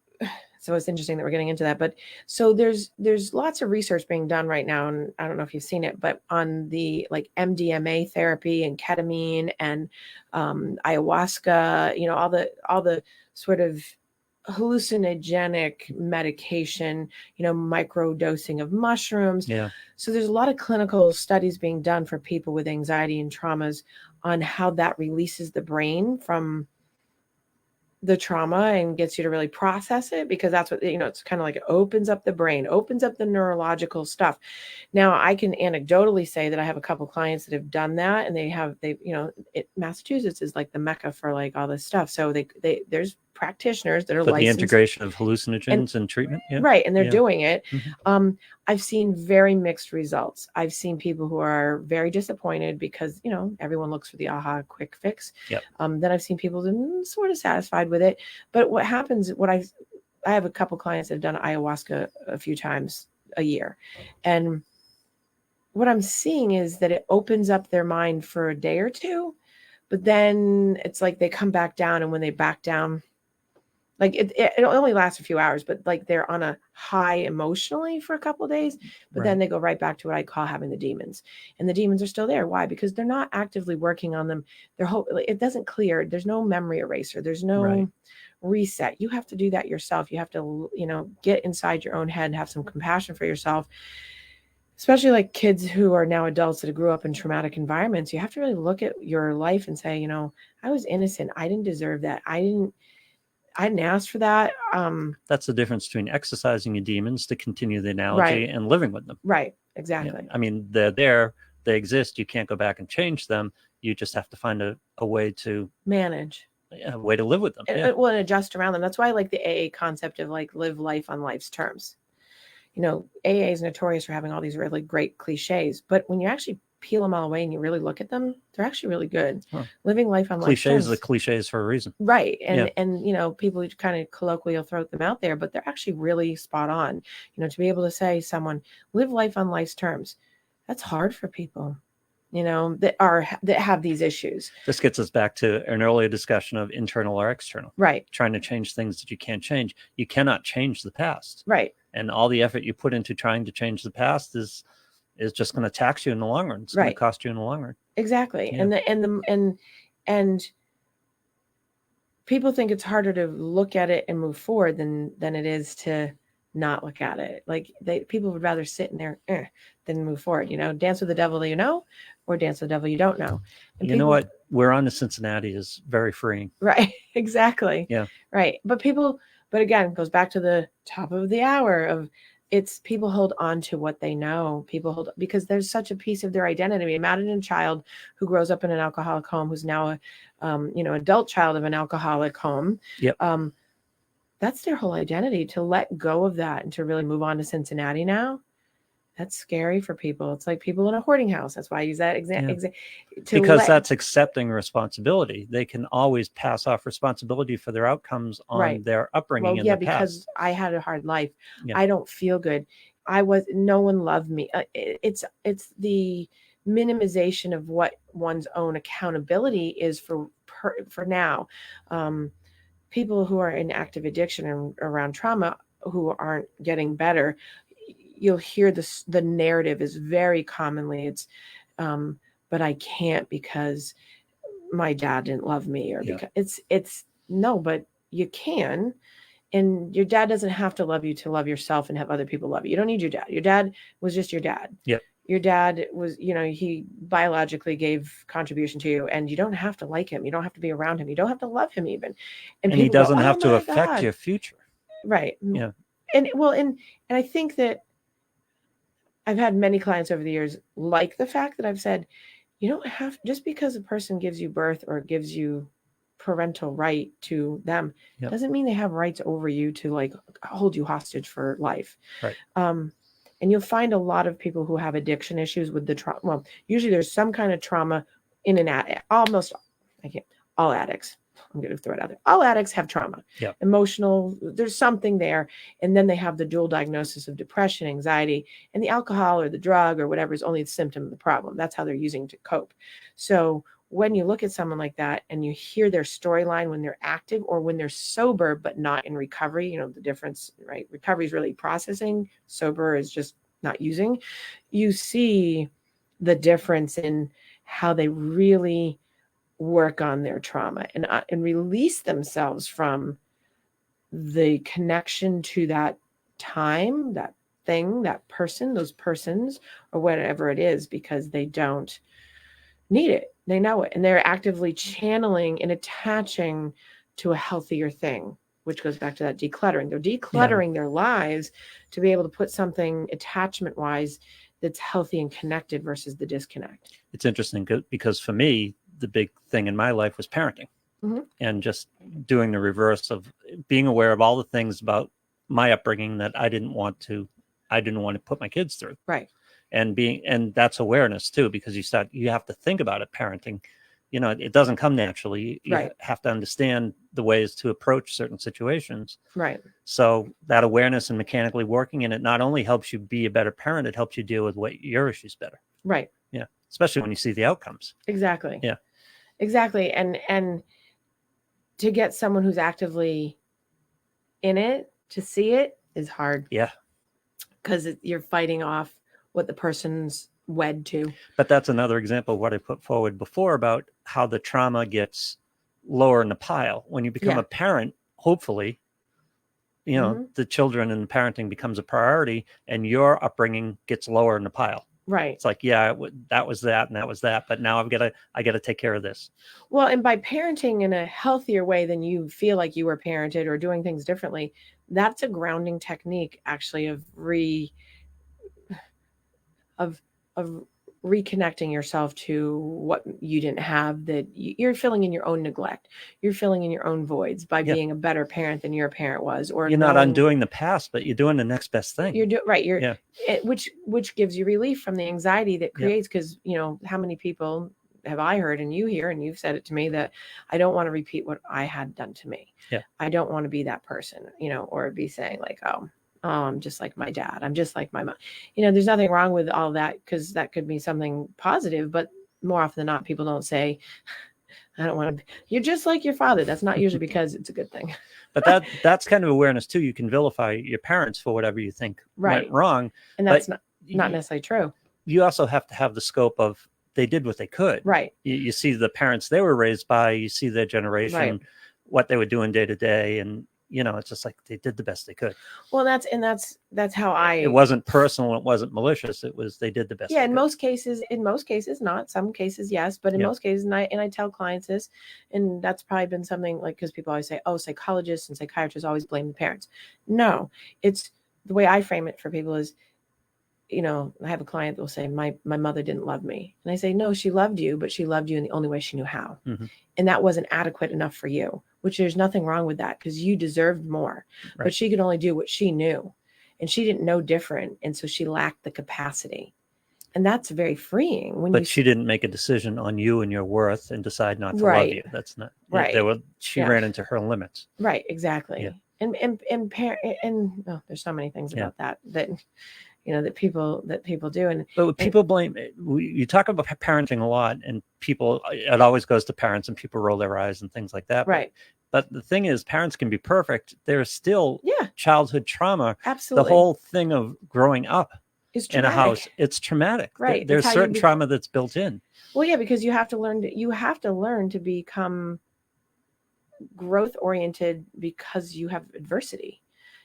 S1: it's interesting that we're getting into that. But so there's lots of research being done right now, and I don't know if you've seen it, but on the like MDMA therapy and ketamine and ayahuasca, all the sort of hallucinogenic medication, micro dosing of mushrooms.
S2: Yeah.
S1: So there's a lot of clinical studies being done for people with anxiety and traumas on how that releases the brain from the trauma and gets you to really process it, because that's what, it's kind of like it opens up the brain, opens up the neurological stuff. Now I can anecdotally say that I have a couple clients that have done that, and Massachusetts is like the mecca for like all this stuff. So there's practitioners that are licensed.
S2: The integration of hallucinogens and treatment. Yeah.
S1: Right. And they're doing it. I've seen very mixed results. I've seen people who are very disappointed because, everyone looks for the aha quick fix. Then I've seen people that are sort of satisfied with it. But what happens, I have a couple clients that have done ayahuasca a few times a year. And what I'm seeing is that it opens up their mind for a day or two, but then it's like they come back down, and when they back down, like it only lasts a few hours, but like they're on a high emotionally for a couple of days, but then they go right back to what I call having the demons, and the demons are still there. Why? Because they're not actively working on them. It doesn't clear. There's no memory eraser. There's no reset. You have to do that yourself. You have to, get inside your own head and have some compassion for yourself, especially like kids who are now adults that grew up in traumatic environments. You have to really look at your life and say, I was innocent. I didn't deserve that. I didn't ask for that.
S2: That's the difference between exercising your demons, to continue the analogy, and living with them.
S1: Right. Exactly.
S2: Yeah. I mean, they're there, they exist. You can't go back and change them. You just have to find a way to
S1: manage,
S2: a way to live with them.
S1: And adjust around them. That's why I like the AA concept of like live life on life's terms. AA is notorious for having all these really great cliches, but when you actually peel them all away and you really look at them, they're actually really good. Living life on life's terms.
S2: Cliches are cliches for a reason.
S1: Right. And people kind of colloquially throw them out there, but they're actually really spot on. To be able to say someone live life on life's terms, that's hard for people, that have these issues.
S2: This gets us back to an earlier discussion of internal or external.
S1: Right.
S2: Trying to change things that you can't change. You cannot change the past.
S1: Right.
S2: And all the effort you put into trying to change the past is just going to tax you in the long run. It's going to cost you in the long run.
S1: Exactly. Yeah. And And people think it's harder to look at it and move forward than it is to not look at it. Like people would rather sit in there than move forward, dance with the devil you know, or dance with the devil you don't know. And
S2: you know what? We're on to Cincinnati is very freeing.
S1: Right. Exactly.
S2: Yeah.
S1: Right. But again, it goes back to the top of the hour of it's people hold on to what they know. Because there's such a piece of their identity. Imagine a child who grows up in an alcoholic home, who's now adult child of an alcoholic home.
S2: Yep.
S1: That's their whole identity. To let go of that and to really move on to Cincinnati now, that's scary for people. It's like people in a hoarding house. That's why I use that example.
S2: Because that's accepting responsibility. They can always pass off responsibility for their outcomes on their upbringing in the past.
S1: Because I had a hard life. Yeah. I don't feel good. No one loved me. It's the minimization of what one's own accountability is for now. People who are in active addiction and around trauma who aren't getting better, you'll hear the narrative is very commonly but I can't because my dad didn't love me, or because it's no, but you can. And your dad doesn't have to love you to love yourself and have other people love you. You don't need your dad. Your dad was just your dad.
S2: Yep.
S1: Your dad was, he biologically gave contribution to you, and you don't have to like him. You don't have to be around him. You don't have to love him even.
S2: And he doesn't have to affect your future.
S1: Right.
S2: Yeah.
S1: And I think that I've had many clients over the years like the fact that I've said, you don't have, just because a person gives you birth or gives you parental right to them, doesn't mean they have rights over you to like hold you hostage for life.
S2: Right.
S1: And you'll find a lot of people who have addiction issues with the trauma. Well, usually there's some kind of trauma in an addict. All addicts. I'm going to throw it out there. All addicts have trauma, emotional. There's something there. And then they have the dual diagnosis of depression, anxiety, and the alcohol or the drug or whatever is only a symptom of the problem. That's how they're using to cope. So when you look at someone like that and you hear their storyline when they're active or when they're sober, but not in recovery, the difference, right? Recovery is really processing. Sober is just not using. You see the difference in how they really work on their trauma and release themselves from the connection to that time, that thing, that person, those persons, or whatever it is, because they don't need it. They know it. And they're actively channeling and attaching to a healthier thing, which goes back to that decluttering. They're decluttering their lives to be able to put something attachment wise that's healthy and connected versus the disconnect.
S2: It's interesting because for me, the big thing in my life was parenting, and just doing the reverse of being aware of all the things about my upbringing that I didn't want to put my kids through.
S1: Right.
S2: And that's awareness too, because you have to think about it. Parenting, it doesn't come naturally. You have to understand the ways to approach certain situations.
S1: Right.
S2: So that awareness and mechanically working in it not only helps you be a better parent, it helps you deal with your issues better.
S1: Right.
S2: Yeah. Especially when you see the outcomes.
S1: Exactly.
S2: Yeah.
S1: Exactly. And to get someone who's actively in it to see it is hard.
S2: Yeah.
S1: Because you're fighting off what the person's wed to.
S2: But that's another example of what I put forward before about how the trauma gets lower in the pile. When you become a parent, hopefully, the children and parenting becomes a priority and your upbringing gets lower in the pile.
S1: Right.
S2: It's like, that was that and that was that, but now I got to take care of this.
S1: Well, and by parenting in a healthier way than you feel like you were parented or doing things differently, that's a grounding technique actually of reconnecting yourself to what you didn't have, that you're filling in your own neglect. You're filling in your own voids by being a better parent than your parent was, or
S2: you're not undoing the past, but you're doing the next best thing.
S1: You're right. Which gives you relief from the anxiety that creates, because how many people have I heard and you hear, and you've said it to me, that I don't want to repeat what I had done to me.
S2: Yeah.
S1: I don't want to be that person, or be saying like, oh, I'm just like my dad. I'm just like my mom. There's nothing wrong with all that, because that could be something positive, but more often than not, people don't say, I don't want to, you're just like your father. That's not usually because it's a good thing.
S2: But that's kind of awareness too. You can vilify your parents for whatever you think went wrong.
S1: And that's not necessarily true.
S2: You also have to have the scope of they did what they could.
S1: Right.
S2: You see the parents they were raised by, you see their generation,
S1: Right.
S2: what they were doing day to day. And, it's just like they did the best they could.
S1: Well, that's how
S2: it wasn't personal. It wasn't malicious. It was, they did the best.
S1: Yeah. In most cases, not. Some cases, yes. But in most cases, and I tell clients this, and that's probably been something like, because people always say, oh, psychologists and psychiatrists always blame the parents. No, it's the way I frame it for people is, I have a client that will say, my mother didn't love me. And I say, no, she loved you, but she loved you in the only way she knew how. Mm-hmm. And that wasn't adequate enough for you, which there's nothing wrong with that because you deserved more. Right. But she could only do what she knew. And she didn't know different. And so she lacked the capacity. And that's very freeing.
S2: But she didn't make a decision on you and your worth and decide not to love you. That's not right. She ran into her limits.
S1: Right, exactly. Yeah. And there's so many things about that that people do.
S2: But people blame, you talk about parenting a lot, and it always goes to parents, and people roll their eyes and things like that.
S1: Right.
S2: But the thing is, parents can be perfect. There's still childhood trauma.
S1: Absolutely.
S2: The whole thing of growing up in a house, it's traumatic.
S1: Right.
S2: There's certain trauma that's built in.
S1: Well, yeah, because you have to learn to become growth oriented because you have adversity.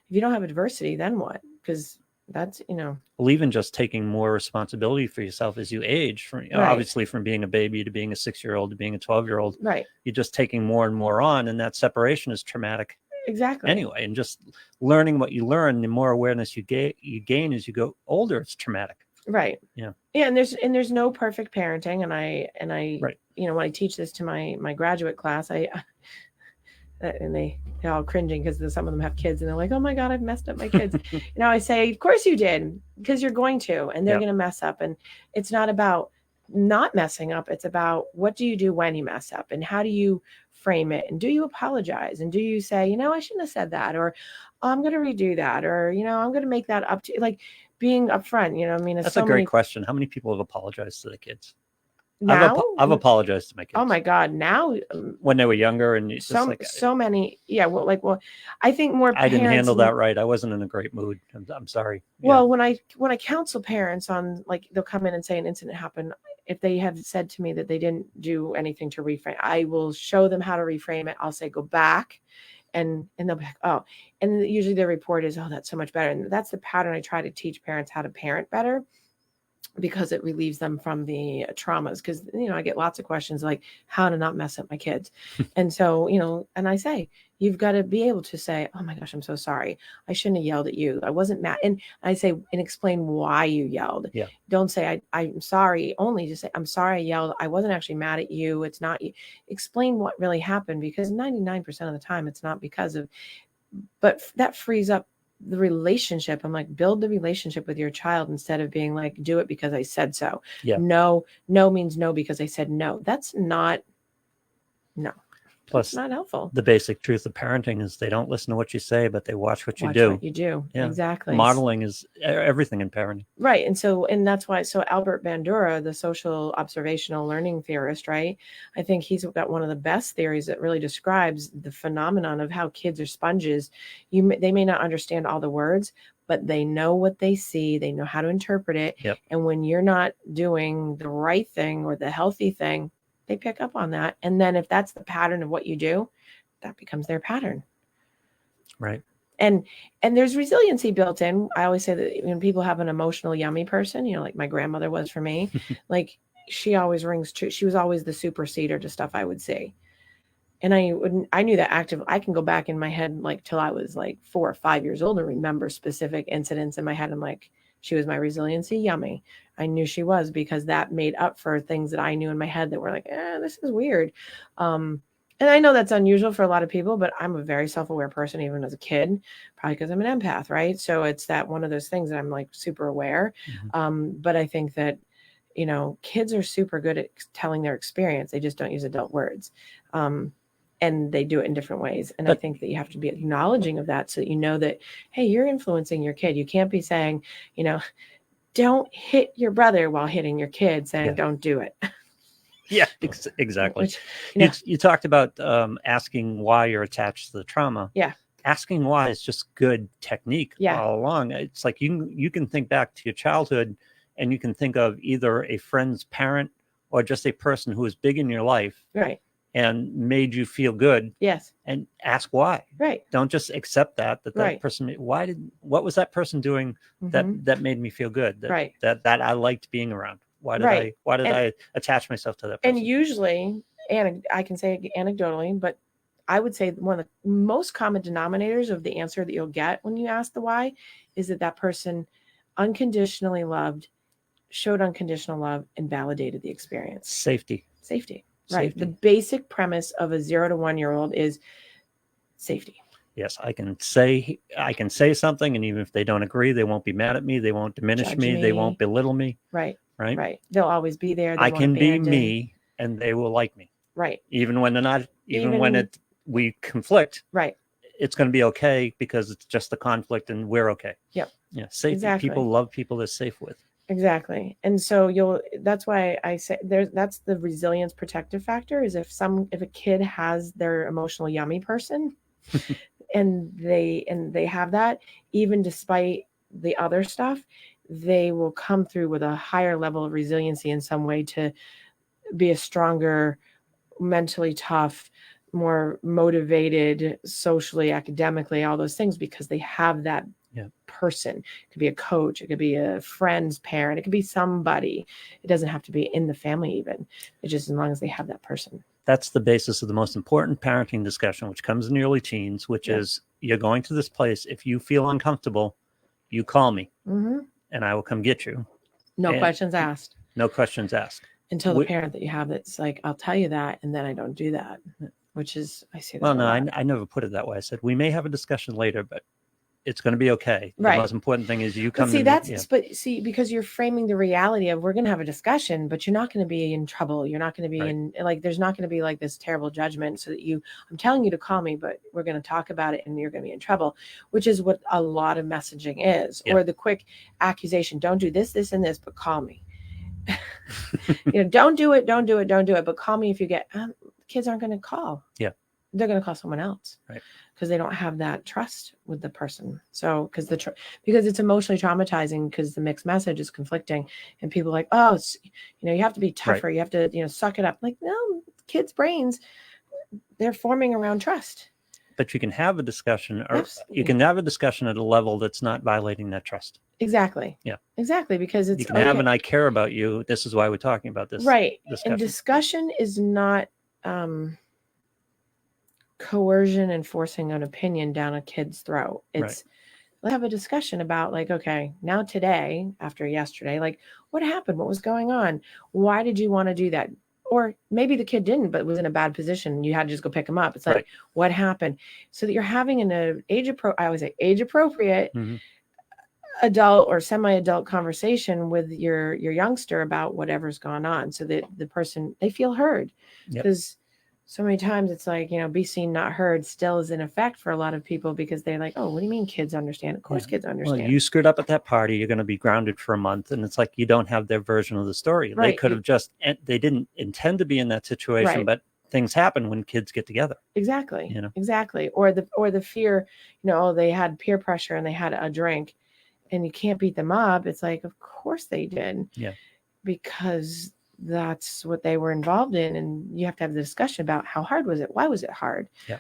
S1: If you don't have adversity, then what? Because that's,
S2: well, even just taking more responsibility for yourself as you age, from obviously from being a baby to being a 6-year-old to being a 12-year-old,
S1: right? You're
S2: just taking more and more on, and that separation is traumatic.
S1: Exactly.
S2: Anyway, and just learning what you learn, the more awareness you gain as you go older, it's traumatic.
S1: Right.
S2: Yeah.
S1: Yeah, and there's no perfect parenting, and I
S2: right.
S1: When I teach this to my graduate class, and they're all cringing because some of them have kids and they're like, oh my God, I've messed up my kids. I say, of course you did, because you're going to, and they're going to mess up. And it's not about not messing up. It's about what do you do when you mess up, and how do you frame it? And do you apologize? And do you say, I shouldn't have said that, or I'm going to redo that, or, I'm going to make that up to you, like being upfront,
S2: that's a great question. How many people have apologized to the kids?
S1: Now,
S2: I've apologized to my kids.
S1: Oh my God! Now,
S2: when they were younger, and it's
S1: so many, I think more.
S2: I didn't handle that right. I wasn't in a great mood. I'm sorry.
S1: Well, when I counsel parents on, they'll come in and say an incident happened. If they have said to me that they didn't do anything to reframe, I will show them how to reframe it. I'll say go back, and they'll be like, oh, and usually their report is, oh, that's so much better. And that's the pattern I try to teach parents how to parent better, because it relieves them from the traumas. Because, I get lots of questions like how to not mess up my kids. And so, and I say, you've got to be able to say, oh my gosh, I'm so sorry. I shouldn't have yelled at you. I wasn't mad. And I say, and explain why you yelled.
S2: Yeah.
S1: Don't say, I'm sorry. Only just say, I'm sorry I yelled. I wasn't actually mad at you. It's not you. Explain what really happened, because 99% of the time it's not because of, but that frees up the relationship. I'm like, build the relationship with your child instead of being like, do it because I said so.
S2: Yeah.
S1: No means no because I said no. That's not, no.
S2: Plus,
S1: it's not helpful.
S2: The basic truth of parenting is they don't listen to what you say, but they watch what you do.
S1: What you do. Yeah. Exactly.
S2: Modeling is everything in parenting.
S1: Right. And that's why, so Albert Bandura, the social observational learning theorist, right? I think he's got one of the best theories that really describes the phenomenon of how kids are sponges. They may not understand all the words, but they know what they see. They know how to interpret it.
S2: Yep.
S1: And when you're not doing the right thing or the healthy thing, they pick up on that. And then if that's the pattern of what you do, that becomes their pattern.
S2: Right.
S1: And there's resiliency built in. I always say that when people have an emotional yummy person, like my grandmother was for me, like she always rings true. She was always the superseder to stuff I would say. And I knew that I can go back in my head, like till I was like 4 or 5 years old and remember specific incidents in my head. I'm like, she was my resiliency yummy. I knew she was, because that made up for things that I knew in my head that were like, this is weird. And I know that's unusual for a lot of people, but I'm a very self-aware person, even as a kid, probably because I'm an empath, right? So it's that one of those things that I'm like super aware. Mm-hmm. But I think that, kids are super good at telling their experience. They just don't use adult words. And they do it in different ways. And I think that you have to be acknowledging of that so that you know that, hey, you're influencing your kid. You can't be saying, don't hit your brother while hitting your kid, saying don't do it.
S2: Yeah, exactly. Which, you talked about asking why you're attached to the trauma.
S1: Yeah.
S2: Asking why is just good technique all along. It's like you can think back to your childhood, and you can think of either a friend's parent or just a person who is big in your life,
S1: right,
S2: and made you feel good.
S1: Yes.
S2: And ask why.
S1: Right.
S2: Don't just accept that
S1: Right.
S2: person, what was that person doing that made me feel good?
S1: Right.
S2: That I liked being around. Why did I attach myself to that person?
S1: And usually, and I can say anecdotally, but I would say one of the most common denominators of the answer that you'll get when you ask the why is that person unconditionally loved, showed unconditional love, and validated the experience.
S2: Safety.
S1: Right. The basic premise of a 0 to 1 year old is safety.
S2: Yes, I can say something, and even if they don't agree, they won't be mad at me. They won't diminish me. They won't belittle me.
S1: Right. They'll always be there.
S2: I can be me, and they will like me.
S1: Right.
S2: Even when they're not. Even when we conflict.
S1: Right.
S2: It's going to be okay because it's just the conflict, and we're okay.
S1: Yep.
S2: Yeah. Safety. Exactly. People love people they're safe with.
S1: Exactly. And so that's why I say that's the resilience protective factor is if a kid has their emotional yummy person and they have that, even despite the other stuff, they will come through with a higher level of resiliency in some way to be a stronger, mentally tough, more motivated, socially, academically, all those things, because they have that person. It could be a coach, it could be a friend's parent, it could be somebody. It doesn't have to be in the family even. It's just as long as they have that person.
S2: That's the basis of the most important parenting discussion, which comes in the early teens, which is you're going to this place. If you feel uncomfortable, you call me and I will come get you.
S1: No questions asked.
S2: No questions asked.
S1: Until the parent that you have that's like, I'll tell you that, and then I don't do that, which is, I see that.
S2: Well, no, I never put it that way. I said, we may have a discussion later, but it's going to be okay.
S1: Right.
S2: The most important thing is you come.
S1: But see, because you're framing the reality of we're going to have a discussion, but you're not going to be in trouble. You're not going to be in there's not going to be like this terrible judgment. So that I'm telling you to call me, but we're going to talk about it, and you're going to be in trouble, which is what a lot of messaging is, or the quick accusation. Don't do this, this, and this, but call me. Don't do it, but call me if you get. Kids aren't going to call.
S2: Yeah.
S1: They're going to call someone else,
S2: right?
S1: Because they don't have that trust with the person. So because it's emotionally traumatizing, because the mixed message is conflicting, and people are like, oh, you have to be tougher. Right. You have to suck it up. Like, no, kids' brains, they're forming around trust.
S2: But you can have a discussion, or you can have a discussion at a level that's not violating that trust.
S1: Exactly.
S2: Yeah.
S1: Exactly, because it's
S2: you can have an I care about you. This is why we're talking about this.
S1: Right.
S2: Discussion.
S1: And discussion is not coercion and forcing an opinion down a kid's throat. It's let's have a discussion about, like, okay, now today, after yesterday, like, what happened? What was going on? Why did you want to do that? Or maybe the kid didn't, but was in a bad position and you had to just go pick him up. It's like, what happened? So that you're having an age appropriate adult or semi-adult conversation with your youngster about whatever's gone on, so that the person, they feel heard. Because so many times it's like, be seen, not heard still is in effect for a lot of people, because they're like, oh, what do you mean kids understand? Of course kids understand.
S2: Well, you screwed up at that party, you're going to be grounded for a month. And it's like, you don't have their version of the story. Right. They could have they didn't intend to be in that situation, but things happen when kids get together.
S1: Exactly. Exactly. Or the fear, they had peer pressure and they had a drink, and you can't beat them up. It's like, of course they did.
S2: Yeah.
S1: Because that's what they were involved in. And you have to have the discussion about how hard was it? Why was it hard?
S2: Yeah.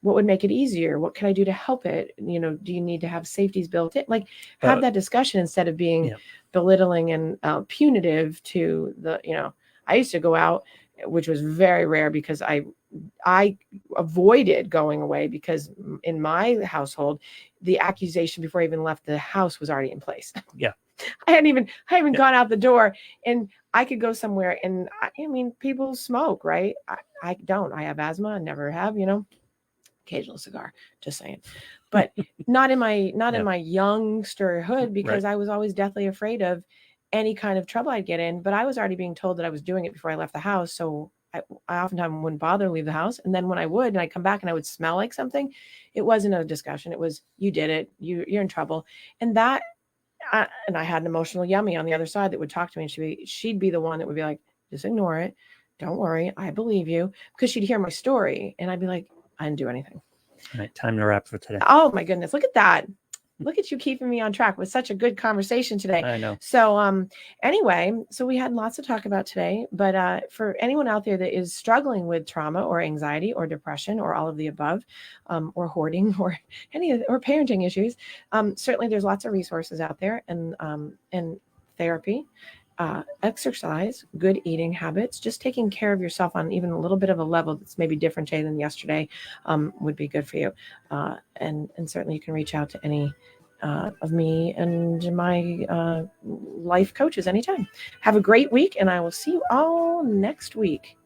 S1: What would make it easier? What can I do to help it? Do you need to have safeties built in? Like, have that discussion instead of being belittling and punitive to the, I used to go out, which was very rare, because I avoided going away, because in my household, the accusation before I even left the house was already in place.
S2: Yeah.
S1: I hadn't even gone out the door, and I could go somewhere, and I mean, people smoke, right? I don't. I have asthma. I never have, occasional cigar, just saying, but not in my youngsterhood, because I was always deathly afraid of any kind of trouble I'd get in. But I was already being told that I was doing it before I left the house, so I oftentimes wouldn't bother to leave the house. And then when I would, and I'd come back and I would smell like something, it wasn't a discussion. It was, you did it. You're in trouble. And that. And I had an emotional yummy on the other side that would talk to me, and she'd be the one that would be like, just ignore it. Don't worry. I believe you. Because she'd hear my story, and I'd be like, I didn't do anything.
S2: All right. Time to wrap for today.
S1: Oh my goodness. Look at that. Look at you keeping me on track with such a good conversation today.
S2: I know.
S1: So anyway, so we had lots to talk about today, but for anyone out there that is struggling with trauma or anxiety or depression or all of the above, or hoarding or or parenting issues, certainly there's lots of resources out there, and therapy, exercise, good eating habits, just taking care of yourself on even a little bit of a level that's maybe different today than yesterday, would be good for you. And certainly you can reach out to any of me and my life coaches anytime. Have a great week, and I will see you all next week.